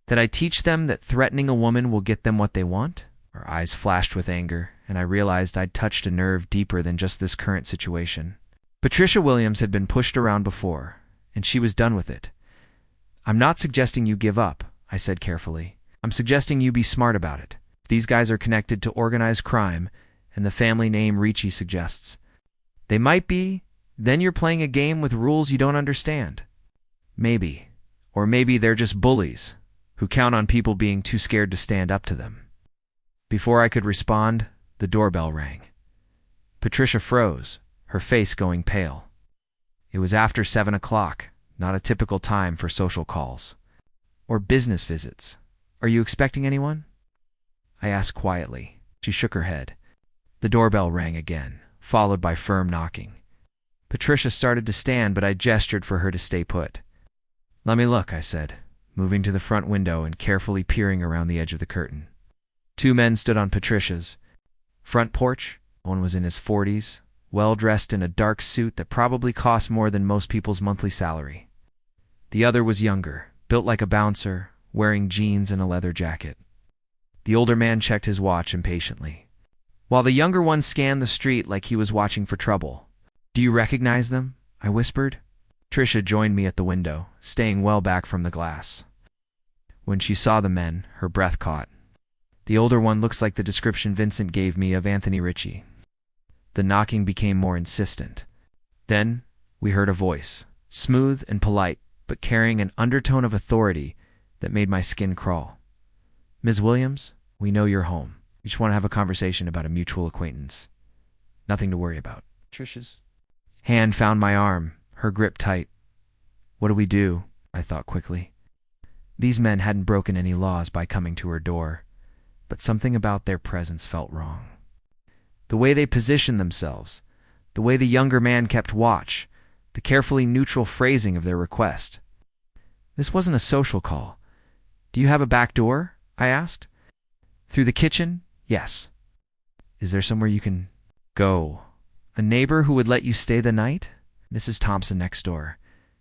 That I teach them that threatening a woman will get them what they want? Her eyes flashed with anger, and I realized I'd touched a nerve deeper than just this current situation. Patricia Williams had been pushed around before, and she was done with it. I'm not suggesting you give up, I said carefully. I'm suggesting you be smart about it. If these guys are connected to organized crime, and the family name Ricci suggests they might be, then you're playing a game with rules you don't understand. Maybe. Or maybe they're just bullies who count on people being too scared to stand up to them. Before I could respond, the doorbell rang. Patricia froze, her face going pale. It was after 7 o'clock, not a typical time for social calls or business visits. Are you expecting anyone? I asked quietly. She shook her head. The doorbell rang again, followed by firm knocking. Patricia started to stand, but I gestured for her to stay put. Let me look, I said, moving to the front window and carefully peering around the edge of the curtain. 2 men stood on Patricia's front porch. One was in his 40s, well-dressed in a dark suit that probably cost more than most people's monthly salary. The other was younger, built like a bouncer, wearing jeans and a leather jacket. The older man checked his watch impatiently, while the younger one scanned the street like he was watching for trouble. Do you recognize them? I whispered. Patricia joined me at the window, staying well back from the glass. When she saw the men, her breath caught. The older one looks like the description Vincent gave me of Anthony Ricci. The knocking became more insistent. Then we heard a voice, smooth and polite, but carrying an undertone of authority that made my skin crawl. Ms. Williams, we know you're home. We just want to have a conversation about a mutual acquaintance. Nothing to worry about. Patricia's hand found my arm, her grip tight. What do we do? I thought quickly. These men hadn't broken any laws by coming to her door, but something about their presence felt wrong. The way they positioned themselves, the way the younger man kept watch, the carefully neutral phrasing of their request. This wasn't a social call. Do you have a back door? I asked. Through the kitchen? Yes. Is there somewhere you can go? A neighbor who would let you stay the night? Mrs. Thompson next door.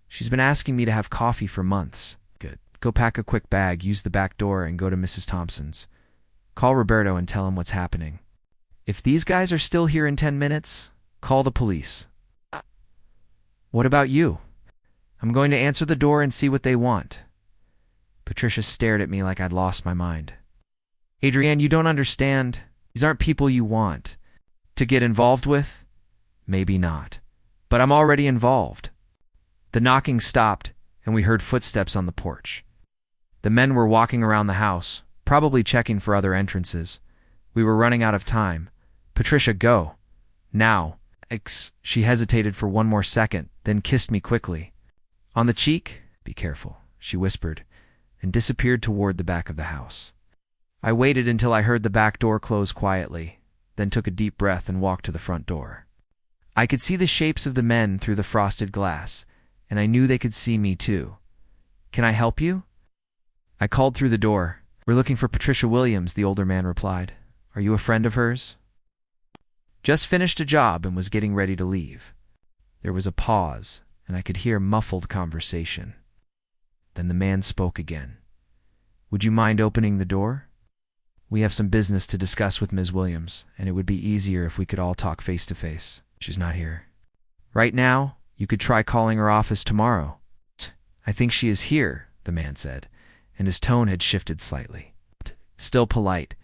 She's been asking me to have coffee for months. Good. Go pack a quick bag, use the back door, and go to Mrs. Thompson's. Call Roberto and tell him what's happening. If these guys are still here in 10 minutes, Call the police. What about you? I'm going to answer the door and see what they want. Patricia stared at me like I'd lost my mind. Adrienne, you don't understand. These aren't people you want to get involved with. Maybe not. But I'm already involved. The knocking stopped, and we heard footsteps on the porch. The men were walking around the house, probably checking for other entrances. We were running out of time. Patricia, go. Now. She hesitated for one more second, then kissed me quickly. On the cheek? Be careful, she whispered, and disappeared toward the back of the house. I waited until I heard the back door close quietly, then took a deep breath and walked to the front door. I could see the shapes of the men through the frosted glass, and I knew they could see me too. Can I help you? I called through the door. We're looking for Patricia Williams, the older man replied. Are you a friend of hers? Just finished a job and was getting ready to leave. There was a pause, and I could hear muffled conversation. Then the man spoke again. Would you mind opening the door? We have some business to discuss with Ms. Williams, and it would be easier if we could all talk face to face. She's not here. Right now, you could try calling her office tomorrow. I think she is here, the man said, and his tone had shifted slightly. Still polite,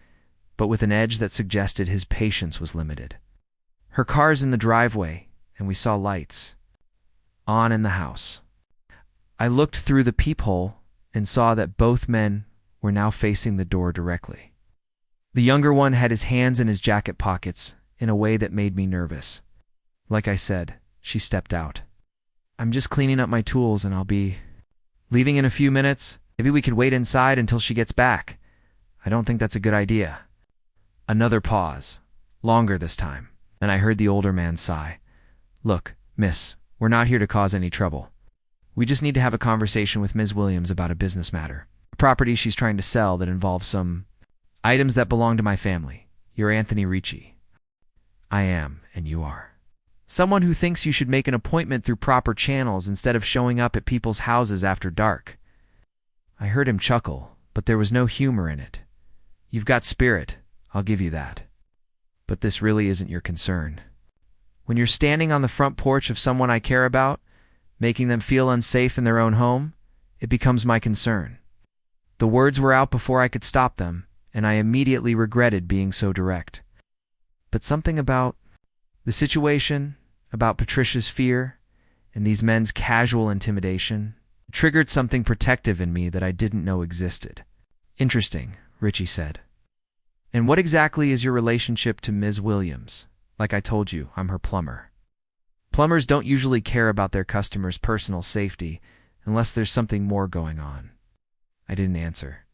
but with an edge that suggested his patience was limited. Her car's in the driveway, and we saw lights on in the house. I looked through the peephole and saw that both men were now facing the door directly. The younger one had his hands in his jacket pockets in a way that made me nervous. Like I said, she stepped out. I'm just cleaning up my tools and I'll be leaving in a few minutes. Maybe we could wait inside until she gets back. I don't think that's a good idea. Another pause, longer this time, and I heard the older man sigh. Look, miss, we're not here to cause any trouble. We just need to have a conversation with Ms. Williams about a business matter. A property she's trying to sell that involves some items that belong to my family. You're Anthony Ricci. I am, and you are. Someone who thinks you should make an appointment through proper channels instead of showing up at people's houses after dark. I heard him chuckle, but there was no humor in it. You've got spirit, I'll give you that. But this really isn't your concern. When you're standing on the front porch of someone I care about, making them feel unsafe in their own home, it becomes my concern. The words were out before I could stop them, and I immediately regretted being so direct. But something about the situation, about Patricia's fear, and these men's casual intimidation, triggered something protective in me that I didn't know existed. Interesting, Ricci said. And what exactly is your relationship to Ms. Williams? Like I told you, I'm her plumber. Plumbers don't usually care about their customers' personal safety unless there's something more going on. I didn't answer,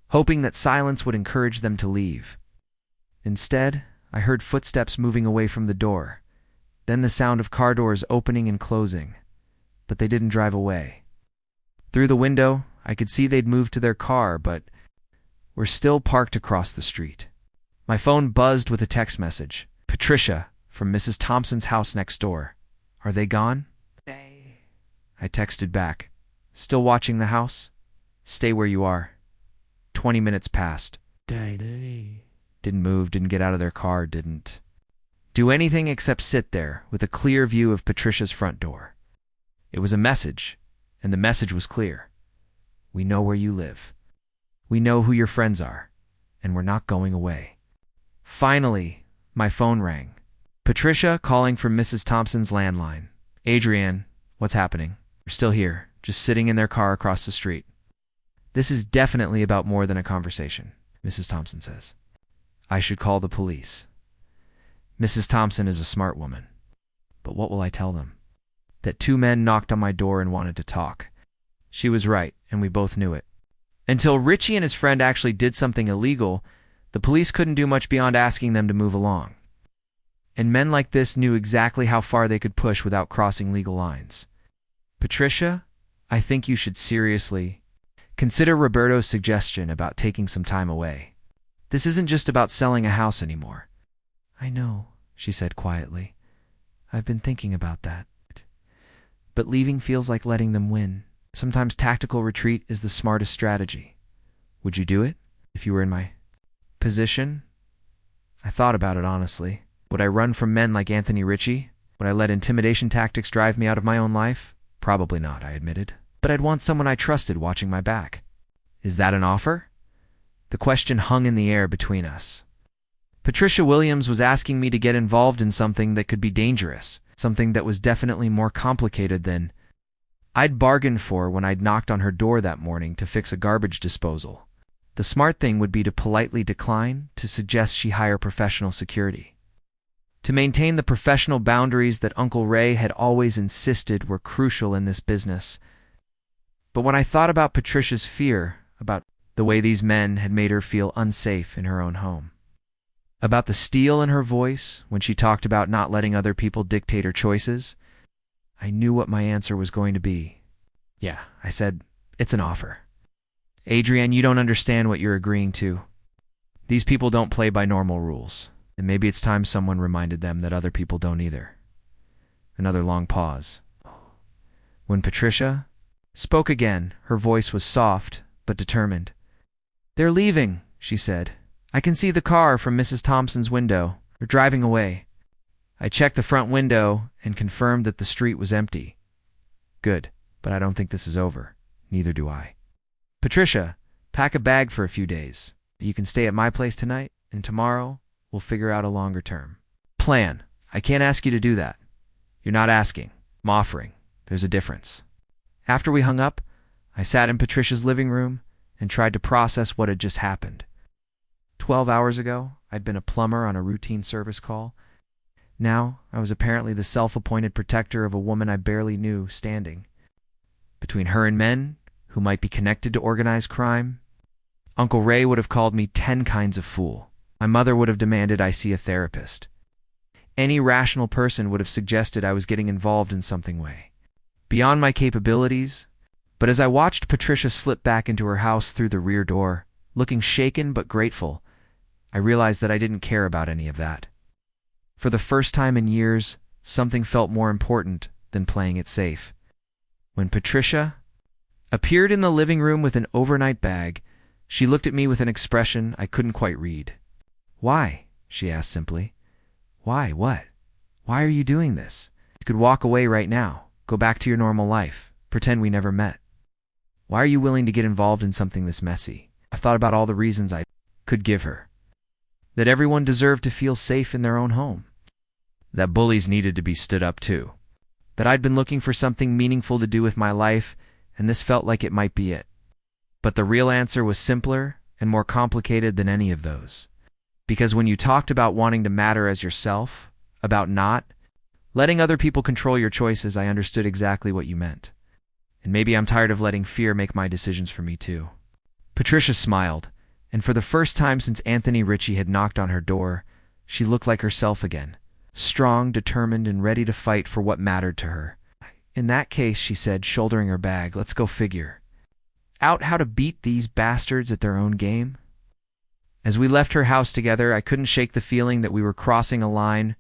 hoping that silence would encourage them to leave. Instead, I heard footsteps moving away from the door, then the sound of car doors opening and closing, but they didn't drive away. Through the window, I could see they'd moved to their car, but were still parked across the street. My phone buzzed with a text message. Patricia, from Mrs. Thompson's house next door. Are they gone? I texted back. Still watching the house? Stay where you are. 20 minutes passed. Didn't move, didn't get out of their car, didn't do anything except sit there with a clear view of Patricia's front door. It was a message, and the message was clear. We know where you live. We know who your friends are, and we're not going away. Finally, my phone rang. Patricia calling from Mrs. Thompson's landline. Adrienne, what's happening? We're still here, just sitting in their car across the street. This is definitely about more than a conversation, Mrs. Thompson says. I should call the police. Mrs. Thompson is a smart woman. But what will I tell them? That two men knocked on my door and wanted to talk. She was right, and we both knew it. Until Ricci and his friend actually did something illegal, the police couldn't do much beyond asking them to move along. And men like this knew exactly how far they could push without crossing legal lines. Patricia, I think you should seriously consider Roberto's suggestion about taking some time away. This isn't just about selling a house anymore. I know, she said quietly. I've been thinking about that. But leaving feels like letting them win. Sometimes tactical retreat is the smartest strategy. Would you do it if you were in my position? I thought about it honestly. Would I run from men like Anthony Ricci? Would I let intimidation tactics drive me out of my own life? Probably not, I admitted. But I'd want someone I trusted watching my back. Is that an offer? The question hung in the air between us. Patricia Williams was asking me to get involved in something that could be dangerous, something that was definitely more complicated than I'd bargained for when I'd knocked on her door that morning to fix a garbage disposal. The smart thing would be to politely decline, to suggest she hire professional security. To maintain the professional boundaries that Uncle Ray had always insisted were crucial in this business. But when I thought about Patricia's fear, about the way these men had made her feel unsafe in her own home, about the steel in her voice when she talked about not letting other people dictate her choices, I knew what my answer was going to be. Yeah, I said, it's an offer. Adrienne, you don't understand what you're agreeing to. These people don't play by normal rules, and maybe it's time someone reminded them that other people don't either. Another long pause. When Patricia spoke again, her voice was soft but determined. They're leaving, she said. I can see the car from Mrs. Thompson's window. They're driving away. I checked the front window and confirmed that the street was empty. Good, but I don't think this is over. Neither do I. Patricia, pack a bag for a few days. You can stay at my place tonight, and tomorrow we'll figure out a longer-term plan. I can't ask you to do that. You're not asking. I'm offering. There's a difference. After we hung up, I sat in Patricia's living room and tried to process what had just happened. 12 hours ago, I'd been a plumber on a routine service call. Now, I was apparently the self-appointed protector of a woman I barely knew standing between her and men who might be connected to organized crime. Uncle Ray would have called me 10 kinds of fool. My mother would have demanded I see a therapist. Any rational person would have suggested I was getting involved in something way beyond my capabilities. But as I watched Patricia slip back into her house through the rear door, looking shaken but grateful, I realized that I didn't care about any of that. For the first time in years, something felt more important than playing it safe. When Patricia appeared in the living room with an overnight bag, she looked at me with an expression I couldn't quite read. Why? She asked simply. Why? What? Why are you doing this? You could walk away right now, go back to your normal life, pretend we never met. Why are you willing to get involved in something this messy? I've thought about all the reasons I could give her. That everyone deserved to feel safe in their own home. That bullies needed to be stood up to. That I'd been looking for something meaningful to do with my life, and this felt like it might be it. But the real answer was simpler and more complicated than any of those. Because when you talked about wanting to matter as yourself, about not letting other people control your choices, I understood exactly what you meant. And maybe I'm tired of letting fear make my decisions for me too. Patricia smiled, and for the first time since Anthony Ritchie had knocked on her door, she looked like herself again, strong, determined, and ready to fight for what mattered to her. In that case, she said, shouldering her bag, let's go figure out how to beat these bastards at their own game. As we left her house together, I couldn't shake the feeling that we were crossing a line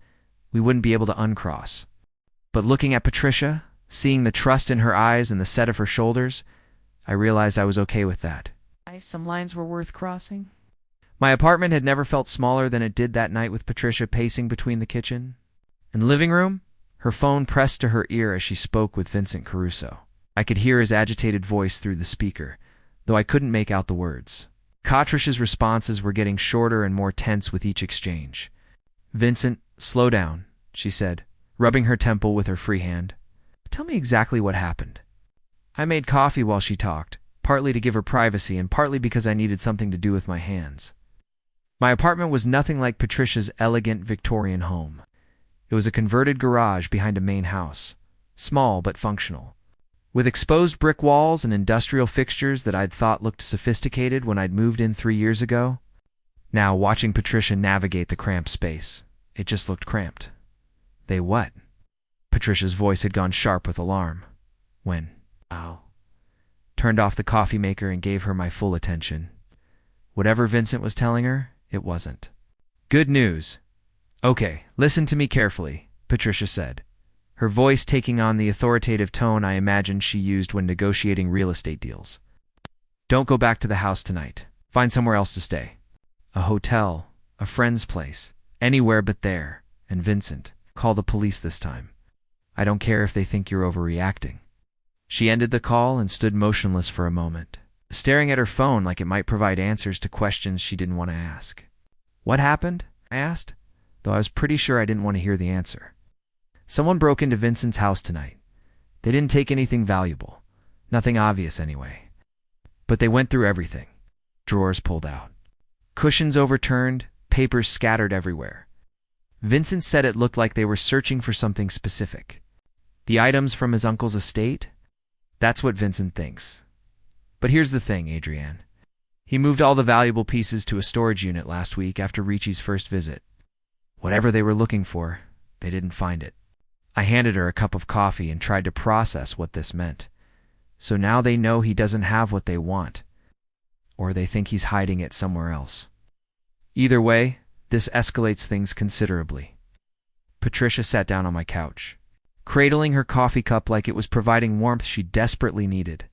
we wouldn't be able to uncross. But looking at Patricia, seeing the trust in her eyes and the set of her shoulders, I realized I was okay with that. Some lines were worth crossing. My apartment had never felt smaller than it did that night with Patricia pacing between the kitchen and living room, her phone pressed to her ear as she spoke with Vincent Caruso. I could hear his agitated voice through the speaker, though I couldn't make out the words. Katrish's responses were getting shorter and more tense with each exchange. Vincent, slow down, she said, rubbing her temple with her free hand. Tell me exactly what happened. I made coffee while she talked, partly to give her privacy and partly because I needed something to do with my hands. My apartment was nothing like Patricia's elegant Victorian home. It was a converted garage behind a main house, small but functional, with exposed brick walls and industrial fixtures that I'd thought looked sophisticated when I'd moved in 3 years ago. Now, watching Patricia navigate the cramped space, it just looked cramped. They what? Patricia's voice had gone sharp with alarm. When? Turned off the coffee maker and gave her my full attention. Whatever Vincent was telling her, it wasn't. Good news. Okay, listen to me carefully, Patricia said, her voice taking on the authoritative tone I imagined she used when negotiating real estate deals. Don't go back to the house tonight. Find somewhere else to stay. A hotel, a friend's place, anywhere but there. And Vincent, call the police this time. I don't care if they think you're overreacting." She ended the call and stood motionless for a moment, staring at her phone like it might provide answers to questions she didn't want to ask. "What happened?" I asked, though I was pretty sure I didn't want to hear the answer. "Someone broke into Vincent's house tonight. They didn't take anything valuable. Nothing obvious anyway. But they went through everything. Drawers pulled out. Cushions overturned, papers scattered everywhere. Vincent said it looked like they were searching for something specific. The items from his uncle's estate? That's what Vincent thinks. But here's the thing, Adrienne. He moved all the valuable pieces to a storage unit last week after Ricci's first visit. Whatever they were looking for, they didn't find it. I handed her a cup of coffee and tried to process what this meant. So now they know he doesn't have what they want, or they think he's hiding it somewhere else. Either way, this escalates things considerably." Patricia sat down on my couch, cradling her coffee cup like it was providing warmth she desperately needed.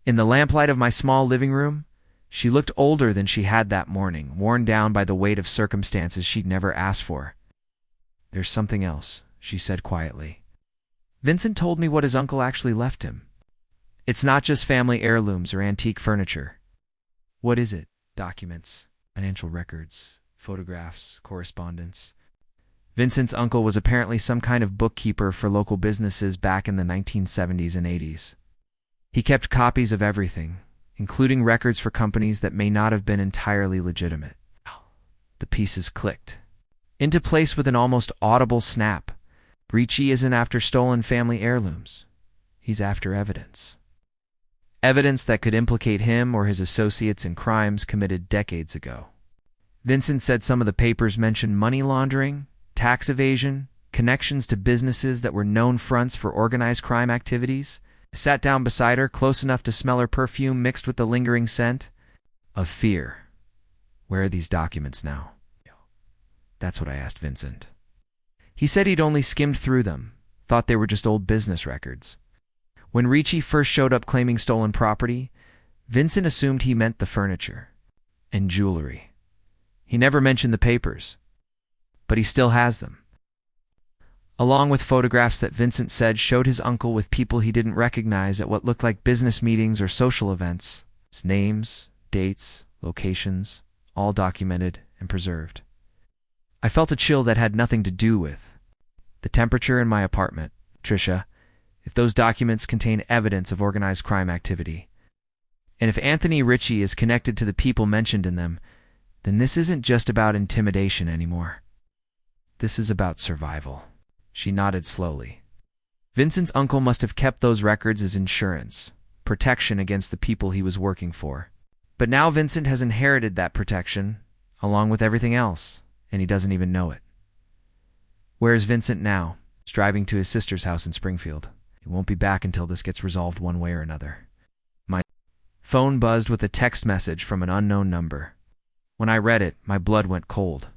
In the lamplight of my small living room, she looked older than she had that morning, worn down by the weight of circumstances she'd never asked for. "There's something else," she said quietly. "Vincent told me what his uncle actually left him. It's not just family heirlooms or antique furniture." "What is it?" "Documents, financial records, photographs, correspondence." Vincent's uncle was apparently some kind of bookkeeper for local businesses back in the 1970s and 80s. He kept copies of everything, including records for companies that may not have been entirely legitimate. The pieces clicked into place with an almost audible snap. Ricci isn't after stolen family heirlooms. He's after evidence. Evidence that could implicate him or his associates in crimes committed decades ago. Vincent said some of the papers mentioned money laundering, tax evasion, connections to businesses that were known fronts for organized crime activities. I sat down beside her, close enough to smell her perfume mixed with the lingering scent of fear. "Where are these documents now?" That's what I asked Vincent. He said he'd only skimmed through them, thought they were just old business records. When Ricci first showed up claiming stolen property, Vincent assumed he meant the furniture and jewelry. He never mentioned the papers, but he still has them, along with photographs that Vincent said showed his uncle with people he didn't recognize at what looked like business meetings or social events. It's names, dates, locations, all documented and preserved. I felt a chill that had nothing to do with the temperature in my apartment. "Tricia, if those documents contain evidence of organized crime activity, and if Anthony Ricci is connected to the people mentioned in them, then this isn't just about intimidation anymore. This is about survival." She nodded slowly. Vincent's uncle must have kept those records as insurance, protection against the people he was working for. But now Vincent has inherited that protection, along with everything else, and he doesn't even know it. Where is Vincent now? He's driving to his sister's house in Springfield. He won't be back until this gets resolved one way or another. My phone buzzed with a text message from an unknown number. When I read it, my blood went cold.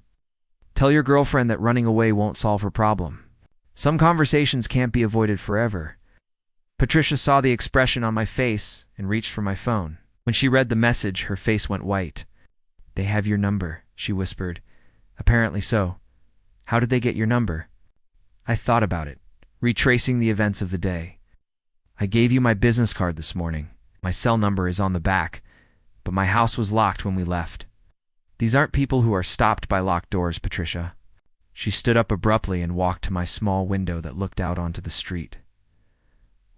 "Tell your girlfriend that running away won't solve her problem. Some conversations can't be avoided forever." Patricia saw the expression on my face and reached for my phone. When she read the message, her face went white. "They have your number," she whispered. "Apparently so. How did they get your number?" I thought about it, retracing the events of the day. "I gave you my business card this morning. My cell number is on the back, but my house was locked when we left. These aren't people who are stopped by locked doors, Patricia." She stood up abruptly and walked to my small window that looked out onto the street.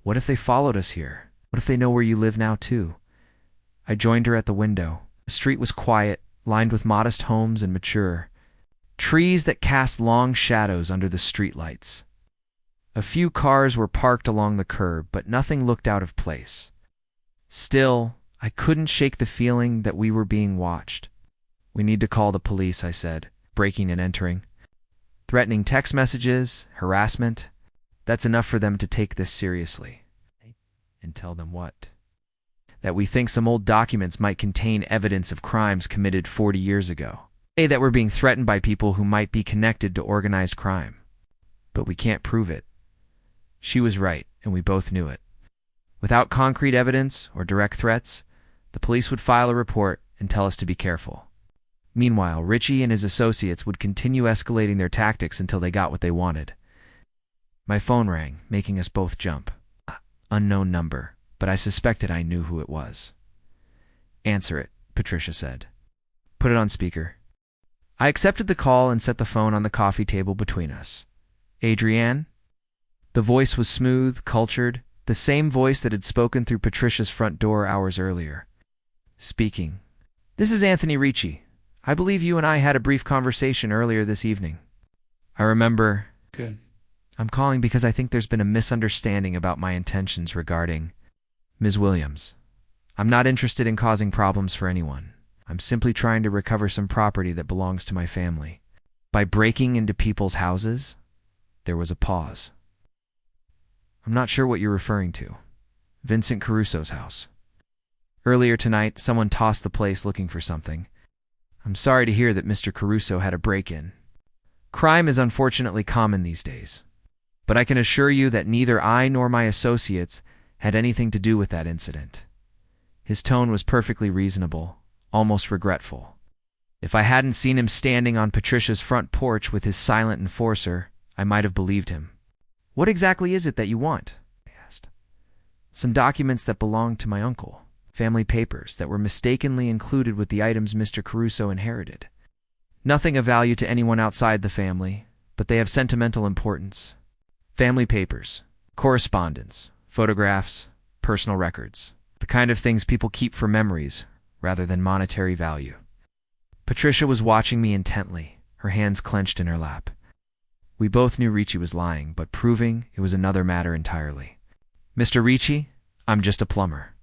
"What if they followed us here? What if they know where you live now, too?" I joined her at the window. The street was quiet, lined with modest homes and mature trees that cast long shadows under the streetlights. A few cars were parked along the curb, but nothing looked out of place. Still, I couldn't shake the feeling that we were being watched. "We need to call the police," I said, breaking and entering. Threatening text messages, harassment, that's enough for them to take this seriously. And tell them what? That we think some old documents might contain evidence of crimes committed 40 years ago. That we're being threatened by people who might be connected to organized crime. But we can't prove it. She was right, and we both knew it. Without concrete evidence or direct threats, the police would file a report and tell us to be careful. Meanwhile, Ricci and his associates would continue escalating their tactics until they got what they wanted. My phone rang, making us both jump. Unknown number, but I suspected I knew who it was. Answer it, Patricia said. Put it on speaker. I accepted the call and set the phone on the coffee table between us. Adrienne? The voice was smooth, cultured, the same voice that had spoken through Patricia's front door hours earlier. Speaking. This is Anthony Ricci. I believe you and I had a brief conversation earlier this evening. I remember. Good. I'm calling because I think there's been a misunderstanding about my intentions regarding Ms. Williams. I'm not interested in causing problems for anyone. I'm simply trying to recover some property that belongs to my family. By breaking into people's houses, there was a pause. I'm not sure what you're referring to. Vincent Caruso's house. Earlier tonight, someone tossed the place looking for something. I'm sorry to hear that Mr. Caruso had a break-in. Crime is unfortunately common these days. But I can assure you that neither I nor my associates had anything to do with that incident. His tone was perfectly reasonable, almost regretful. If I hadn't seen him standing on Patricia's front porch with his silent enforcer, I might have believed him. What exactly is it that you want? I asked. Some documents that belonged to my uncle. Family papers that were mistakenly included with the items Mr. Caruso inherited. Nothing of value to anyone outside the family, but they have sentimental importance. Family papers, correspondence, photographs, personal records, the kind of things people keep for memories rather than monetary value. Patricia was watching me intently, her hands clenched in her lap. We both knew Ricci was lying, but proving it was another matter entirely. Mr. Ricci, I'm just a plumber.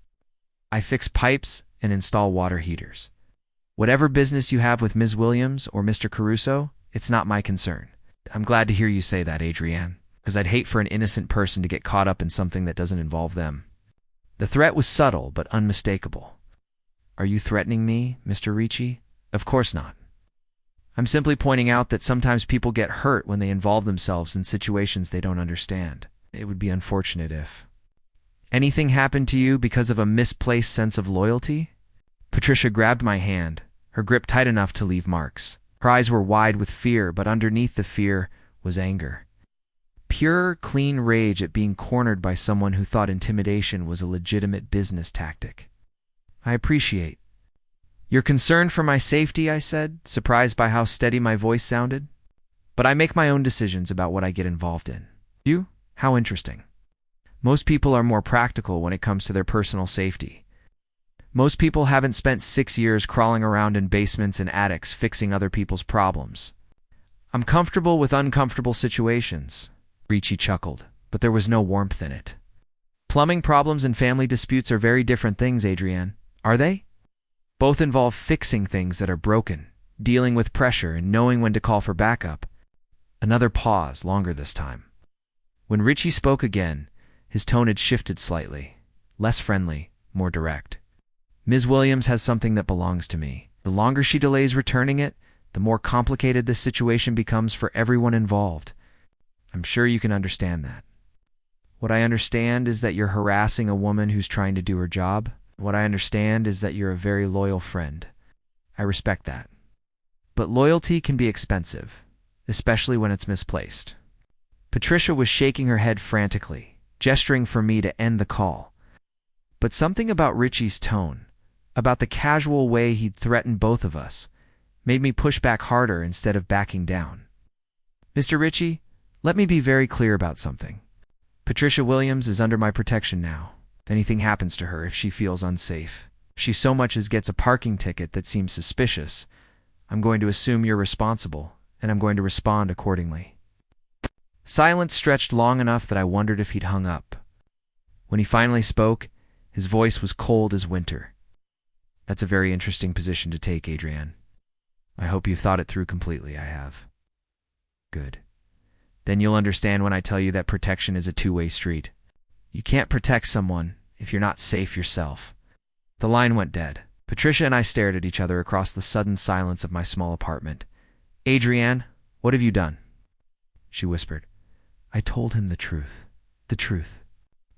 I fix pipes and install water heaters. Whatever business you have with Ms. Williams or Mr. Caruso, it's not my concern. I'm glad to hear you say that, Adrienne, because I'd hate for an innocent person to get caught up in something that doesn't involve them. The threat was subtle but unmistakable. Are you threatening me, Mr. Ricci? Of course not. I'm simply pointing out that sometimes people get hurt when they involve themselves in situations they don't understand. It would be unfortunate if anything happened to you because of a misplaced sense of loyalty? Patricia grabbed my hand, her grip tight enough to leave marks. Her eyes were wide with fear, but underneath the fear was anger. Pure, clean rage at being cornered by someone who thought intimidation was a legitimate business tactic. I appreciate your concern for my safety, I said, surprised by how steady my voice sounded. But I make my own decisions about what I get involved in. You? How interesting. Most people are more practical when it comes to their personal safety. Most people haven't spent 6 years crawling around in basements and attics fixing other people's problems. I'm comfortable with uncomfortable situations, Ricci chuckled, but there was no warmth in it. Plumbing problems and family disputes are very different things, Adrienne. Are they? Both involve fixing things that are broken, dealing with pressure, and knowing when to call for backup. Another pause, longer this time. When Ricci spoke again, his tone had shifted slightly, less friendly, more direct. Ms. Williams has something that belongs to me. The longer she delays returning it, the more complicated this situation becomes for everyone involved. I'm sure you can understand that. What I understand is that you're harassing a woman who's trying to do her job. What I understand is that you're a very loyal friend. I respect that. But loyalty can be expensive, especially when it's misplaced. Patricia was shaking her head frantically, gesturing for me to end the call. But something about Ricci's tone, about the casual way he'd threatened both of us, made me push back harder instead of backing down. Mr. Ricci, let me be very clear about something. Patricia Williams is under my protection now. If anything happens to her, if she feels unsafe, if she so much as gets a parking ticket that seems suspicious, I'm going to assume you're responsible, and I'm going to respond accordingly. Silence stretched long enough that I wondered if he'd hung up. When he finally spoke, his voice was cold as winter. That's a very interesting position to take, Adrienne. I hope you've thought it through completely. I have. Good. Then you'll understand when I tell you that protection is a two-way street. You can't protect someone if you're not safe yourself. The line went dead. Patricia and I stared at each other across the sudden silence of my small apartment. Adrienne, what have you done? She whispered. I told him the truth. The truth.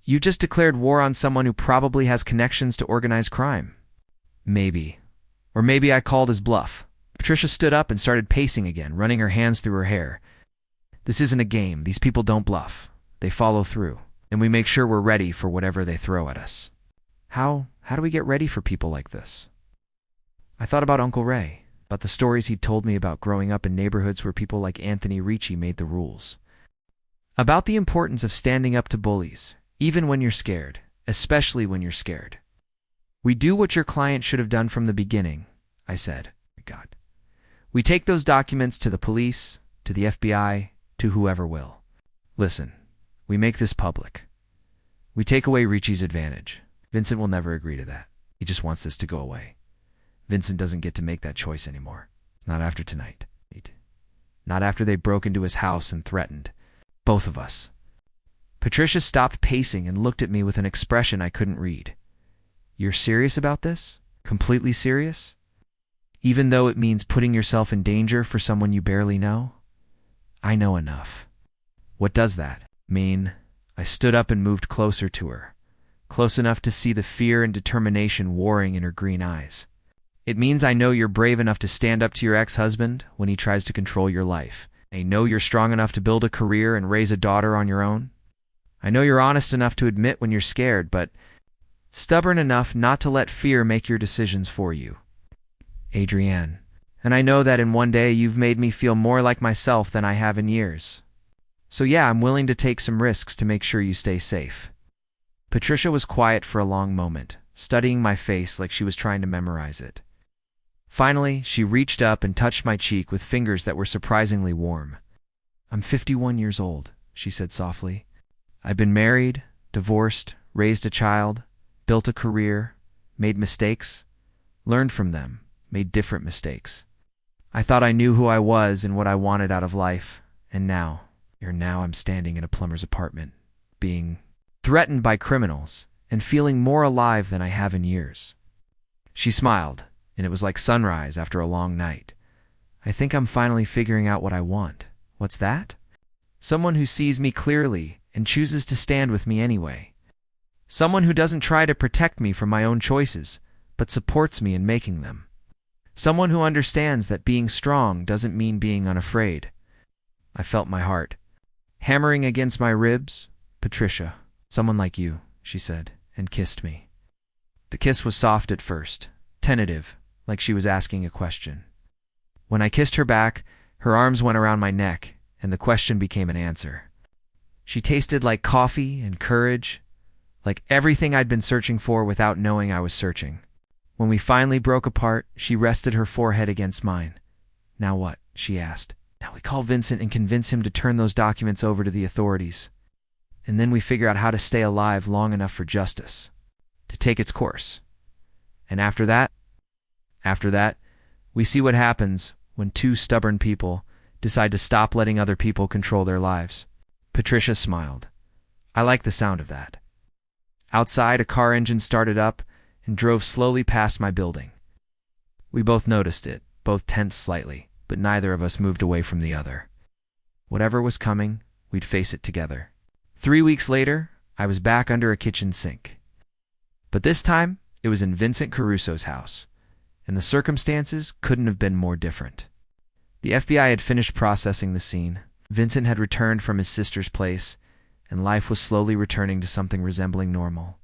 You just declared war on someone who probably has connections to organized crime. Maybe. Or maybe I called his bluff. Patricia stood up and started pacing again, running her hands through her hair. This isn't a game. These people don't bluff. they follow through, and we make sure we're ready for whatever they throw at us. How do we get ready for people like this? I thought about Uncle Ray, about the stories he'd told me about growing up in neighborhoods where people like Anthony Ricci made the rules. About the importance of standing up to bullies, even when you're scared, especially when you're scared. We do what your client should have done from the beginning, I said. God. We take those documents to the police, to the FBI, to whoever will. Listen, we make this public. We take away Ricci's advantage. Vincent will never agree to that. He just wants this to go away. Vincent doesn't get to make that choice anymore. Not after tonight. Not after they broke into his house and threatened. Both of us. Patricia stopped pacing and looked at me with an expression I couldn't read. You're serious about this? Completely serious? Even though it means putting yourself in danger for someone you barely know? I know enough. What does that mean? I stood up and moved closer to her, close enough to see the fear and determination warring in her green eyes. It means I know you're brave enough to stand up to your ex-husband when he tries to control your life. I know you're strong enough to build a career and raise a daughter on your own. I know you're honest enough to admit when you're scared, but stubborn enough not to let fear make your decisions for you. Adrienne. And I know that in one day you've made me feel more like myself than I have in years. So yeah, I'm willing to take some risks to make sure you stay safe. Patricia was quiet for a long moment, studying my face like she was trying to memorize it. Finally, she reached up and touched my cheek with fingers that were surprisingly warm. I'm 51 years old, she said softly. I've been married, divorced, raised a child, built a career, made mistakes, learned from them, made different mistakes. I thought I knew who I was and what I wanted out of life, and now I'm standing in a plumber's apartment, being threatened by criminals and feeling more alive than I have in years. She smiled, and it was like sunrise after a long night. I think I'm finally figuring out what I want. What's that? Someone who sees me clearly and chooses to stand with me anyway. Someone who doesn't try to protect me from my own choices, but supports me in making them. Someone who understands that being strong doesn't mean being unafraid. I felt my heart hammering against my ribs. Patricia, someone like you, she said, and kissed me. The kiss was soft at first, tentative, like she was asking a question. When I kissed her back, her arms went around my neck, and the question became an answer. She tasted like coffee and courage, like everything I'd been searching for without knowing I was searching. When we finally broke apart, she rested her forehead against mine. Now what? She asked. Now we call Vincent and convince him to turn those documents over to the authorities. And then we figure out how to stay alive long enough for justice to take its course. And after that, we see what happens when two stubborn people decide to stop letting other people control their lives. Patricia smiled. I like the sound of that. Outside, a car engine started up and drove slowly past my building. We both noticed it, both tensed slightly, but neither of us moved away from the other. Whatever was coming, we'd face it together. 3 weeks later, I was back under a kitchen sink. But this time, it was in Vincent Caruso's house, and the circumstances couldn't have been more different. The FBI had finished processing the scene. Vincent had returned from his sister's place, and life was slowly returning to something resembling normal.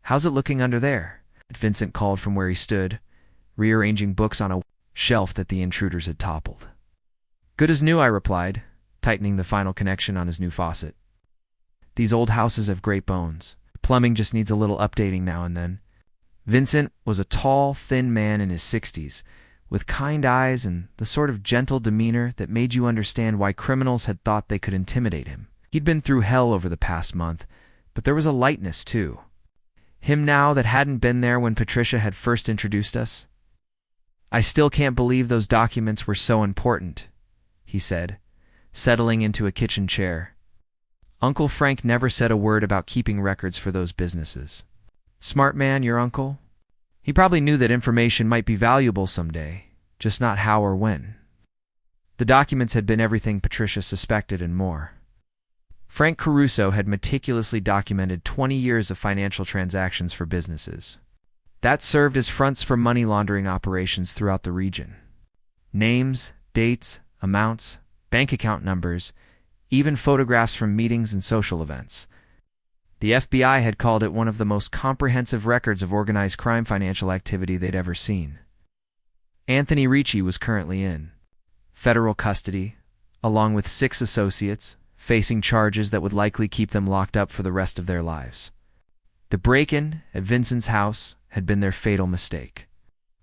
How's it looking under there? Vincent called from where he stood, rearranging books on a shelf that the intruders had toppled. Good as new, I replied, tightening the final connection on his new faucet. These old houses have great bones. Plumbing just needs a little updating now and then. Vincent was a tall, thin man in his 60s, with kind eyes and the sort of gentle demeanor that made you understand why criminals had thought they could intimidate him. He'd been through hell over the past month, but there was a lightness, too. Him now that hadn't been there when Patricia had first introduced us. I still can't believe those documents were so important, he said, settling into a kitchen chair. Uncle Frank never said a word about keeping records for those businesses. Smart man, your uncle? He probably knew that information might be valuable someday, just not how or when. The documents had been everything Patricia suspected and more. Frank Caruso had meticulously documented 20 years of financial transactions for businesses. That served as fronts for money laundering operations throughout the region. Names, dates, amounts, bank account numbers, even photographs from meetings and social events. The FBI had called it one of the most comprehensive records of organized crime financial activity they'd ever seen. Anthony Ricci was currently in federal custody, along with 6 associates, facing charges that would likely keep them locked up for the rest of their lives. The break-in at Vincent's house had been their fatal mistake,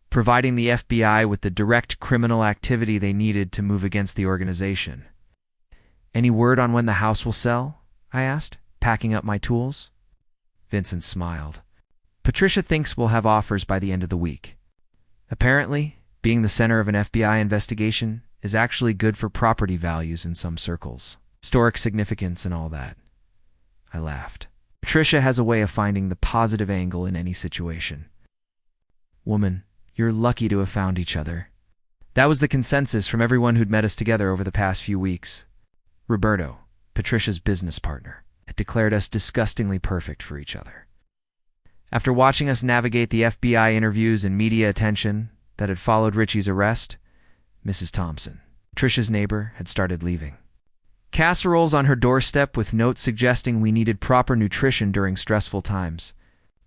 providing the FBI with the direct criminal activity they needed to move against the organization. "Any word on when the house will sell?" I asked, packing up my tools. Vincent smiled. "Patricia thinks we'll have offers by the end of the week. Apparently, being the center of an FBI investigation is actually good for property values in some circles. Historic significance and all that." I laughed. Patricia has a way of finding the positive angle in any situation. "Woman, you're lucky to have found each other." That was the consensus from everyone who'd met us together over the past few weeks. Roberto, Patricia's business partner, had declared us disgustingly perfect for each other. After watching us navigate the FBI interviews and media attention that had followed Ricci's arrest, Mrs. Thompson, Patricia's neighbor, had started leaving. Casseroles on her doorstep with notes suggesting we needed proper nutrition during stressful times.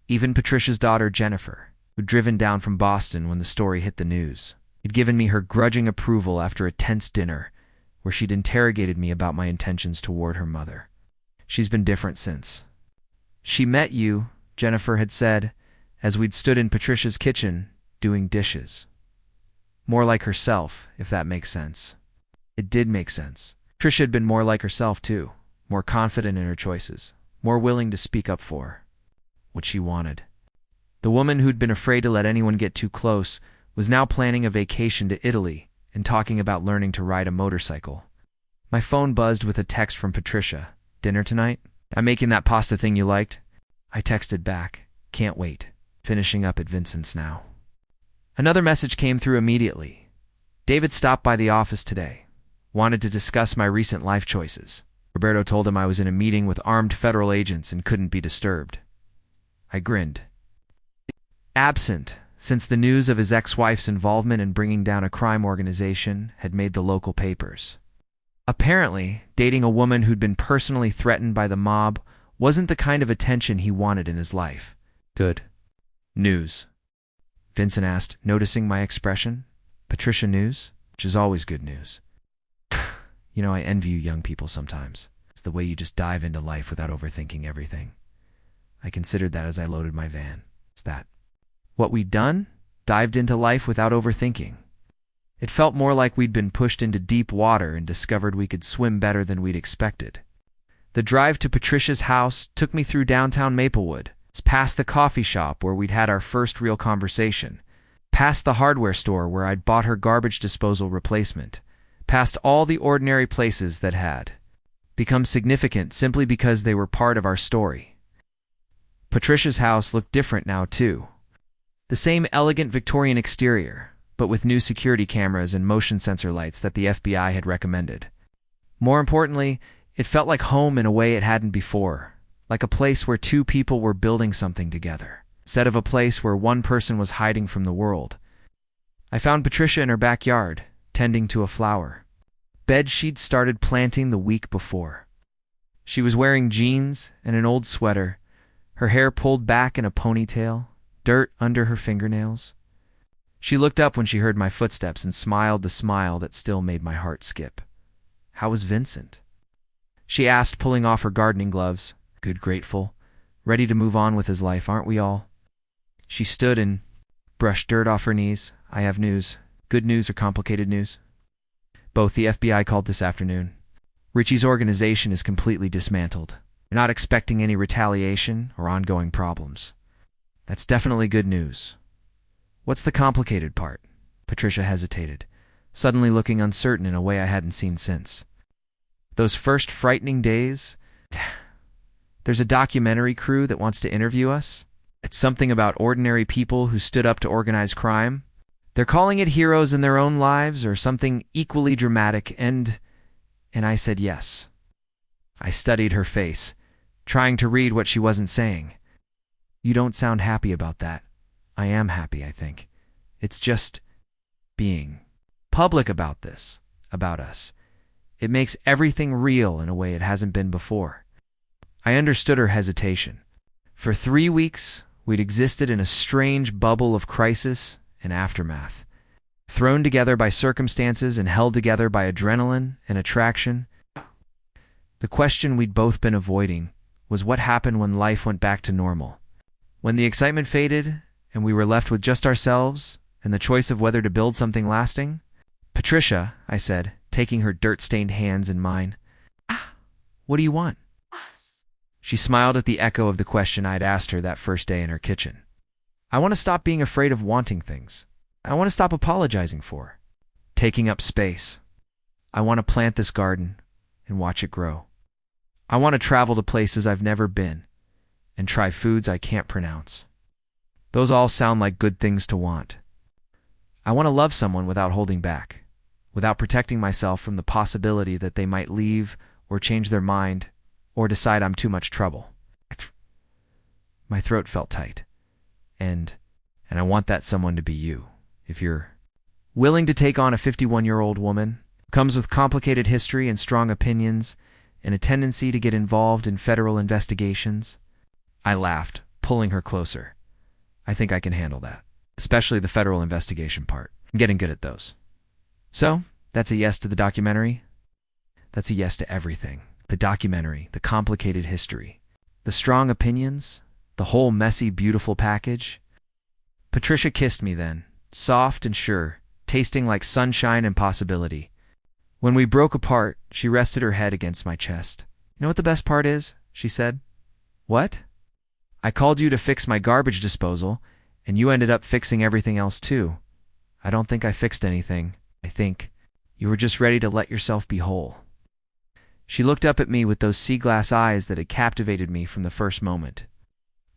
Even Patricia's daughter, Jennifer, who'd driven down from Boston when the story hit the news, had given me her grudging approval after a tense dinner where she'd interrogated me about my intentions toward her mother. She's been different since. "She met you," Jennifer had said, as we'd stood in Patricia's kitchen doing dishes. More like herself, if that makes sense. It did make sense. Patricia had been more like herself, too, more confident in her choices, more willing to speak up for what she wanted. The woman who'd been afraid to let anyone get too close was now planning a vacation to Italy and talking about learning to ride a motorcycle. My phone buzzed with a text from Patricia. "Dinner tonight? I'm making that pasta thing you liked." I texted back, "Can't wait. Finishing up at Vincent's now." Another message came through immediately. "David stopped by the office today. Wanted to discuss my recent life choices." Roberto told him I was in a meeting with armed federal agents and couldn't be disturbed. I grinned. Absent, since the news of his ex-wife's involvement in bringing down a crime organization had made the local papers. Apparently, dating a woman who'd been personally threatened by the mob wasn't the kind of attention he wanted in his life. "Good news?" Vincent asked, noticing my expression. "Patricia news?" Which is always good news. You know, I envy you young people sometimes. It's the way you just dive into life without overthinking everything. I considered that as I loaded my van. It's that. What we'd done? Dived into life without overthinking. It felt more like we'd been pushed into deep water and discovered we could swim better than we'd expected. The drive to Patricia's house took me through downtown Maplewood, past the coffee shop where we'd had our first real conversation, past the hardware store where I'd bought her garbage disposal replacement, past all the ordinary places that had become significant simply because they were part of our story. Patricia's house looked different now, too. The same elegant Victorian exterior, but with new security cameras and motion sensor lights that the FBI had recommended. More importantly, it felt like home in a way it hadn't before, like a place where 2 people were building something together, instead of a place where one person was hiding from the world. I found Patricia in her backyard, tending to a flower bed she'd started planting the week before. She was wearing jeans and an old sweater, her hair pulled back in a ponytail, dirt under her fingernails. She looked up when she heard my footsteps and smiled the smile that still made my heart skip. "How was Vincent?" she asked, pulling off her gardening gloves. "Good, grateful. Ready to move on with his life, aren't we all?" She stood and brushed dirt off her knees. "I have news. Good news or complicated news?" "Both. The FBI called this afternoon. Ricci's organization is completely dismantled. They're not expecting any retaliation or ongoing problems." "That's definitely good news. What's the complicated part?" Patricia hesitated, suddenly looking uncertain in a way I hadn't seen since. "Those first frightening days? There's a documentary crew that wants to interview us. It's something about ordinary people who stood up to organized crime. They're calling it heroes in their own lives or something equally dramatic, and I said yes." I studied her face, trying to read what she wasn't saying. "You don't sound happy about that." "I am happy, I think. It's just being public about this, about us. It makes everything real in a way it hasn't been before. I understood her hesitation. For 3 weeks, we'd existed in a strange bubble of crisis and aftermath. Thrown together by circumstances and held together by adrenaline and attraction. The question we'd both been avoiding was what happened when life went back to normal. When the excitement faded and we were left with just ourselves and the choice of whether to build something lasting. "Patricia," I said, taking her dirt-stained hands in mine. "What do you want?" She smiled at the echo of the question I'd asked her that first day in her kitchen. "I want to stop being afraid of wanting things. I want to stop apologizing for taking up space. I want to plant this garden and watch it grow. I want to travel to places I've never been and try foods I can't pronounce. Those all sound like good things to want. I want to love someone without holding back, without protecting myself from the possibility that they might leave or change their mind or decide I'm too much trouble." My throat felt tight. And I want that someone to be you. If you're willing to take on a 51-year-old woman who comes with complicated history and strong opinions and a tendency to get involved in federal investigations. I laughed, pulling her closer. "I think I can handle that, especially the federal investigation part. I'm getting good at those." "So, that's a yes to the documentary?" "That's a yes to everything. The documentary, the complicated history, the strong opinions, the whole messy, beautiful package." Patricia kissed me then, soft and sure, tasting like sunshine and possibility. When we broke apart, she rested her head against my chest. "You know what the best part is?" she said. "What?" "I called you to fix my garbage disposal, and you ended up fixing everything else too. I don't think I fixed anything. I think you were just ready to let yourself be whole." She looked up at me with those sea-glass eyes that had captivated me from the first moment.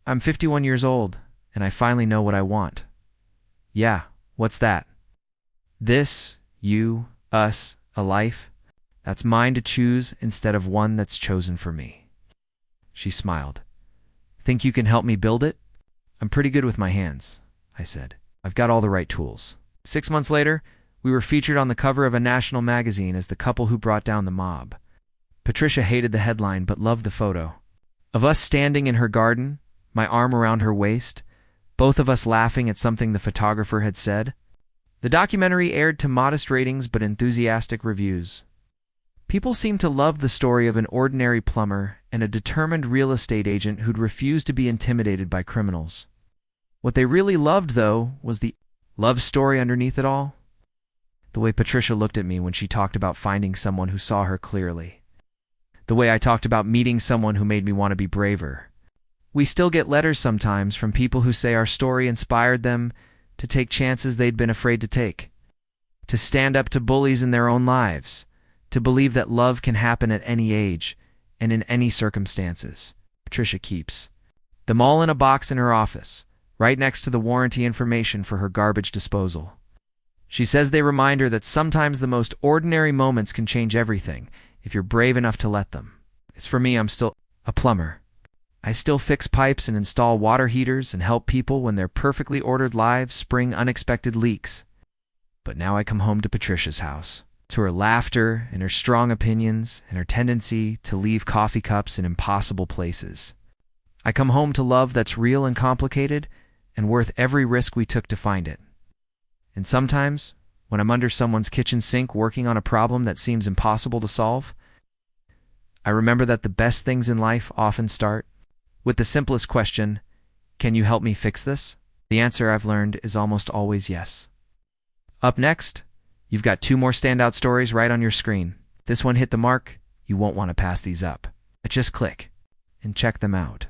"I'm 51 years old, and I finally know what I want." "Yeah, what's that?" "This, you, us, a life that's mine to choose instead of one that's chosen for me." She smiled. "Think you can help me build it?" "I'm pretty good with my hands," I said. "I've got all the right tools." 6 months later, we were featured on the cover of a national magazine as the couple who brought down the mob. Patricia hated the headline but loved the photo. Of us standing in her garden, my arm around her waist, both of us laughing at something the photographer had said. The documentary aired to modest ratings but enthusiastic reviews. People seemed to love the story of an ordinary plumber and a determined real estate agent who'd refused to be intimidated by criminals. What they really loved, though, was the love story underneath it all. The way Patricia looked at me when she talked about finding someone who saw her clearly. The way I talked about meeting someone who made me want to be braver. We still get letters sometimes from people who say our story inspired them to take chances they'd been afraid to take, to stand up to bullies in their own lives, to believe that love can happen at any age and in any circumstances. Patricia keeps them all in a box in her office, right next to the warranty information for her garbage disposal. She says they remind her that sometimes the most ordinary moments can change everything if you're brave enough to let them. As for me, I'm still a plumber. I still fix pipes and install water heaters and help people when their perfectly ordered lives spring unexpected leaks. But now I come home to Patricia's house, to her laughter and her strong opinions and her tendency to leave coffee cups in impossible places. I come home to love that's real and complicated and worth every risk we took to find it. And sometimes, when I'm under someone's kitchen sink working on a problem that seems impossible to solve, I remember that the best things in life often start with the simplest question, "Can you help me fix this?" The answer I've learned is almost always yes. Up next, you've got 2 more standout stories right on your screen. If this one hit the mark, you won't want to pass these up. Just click and check them out.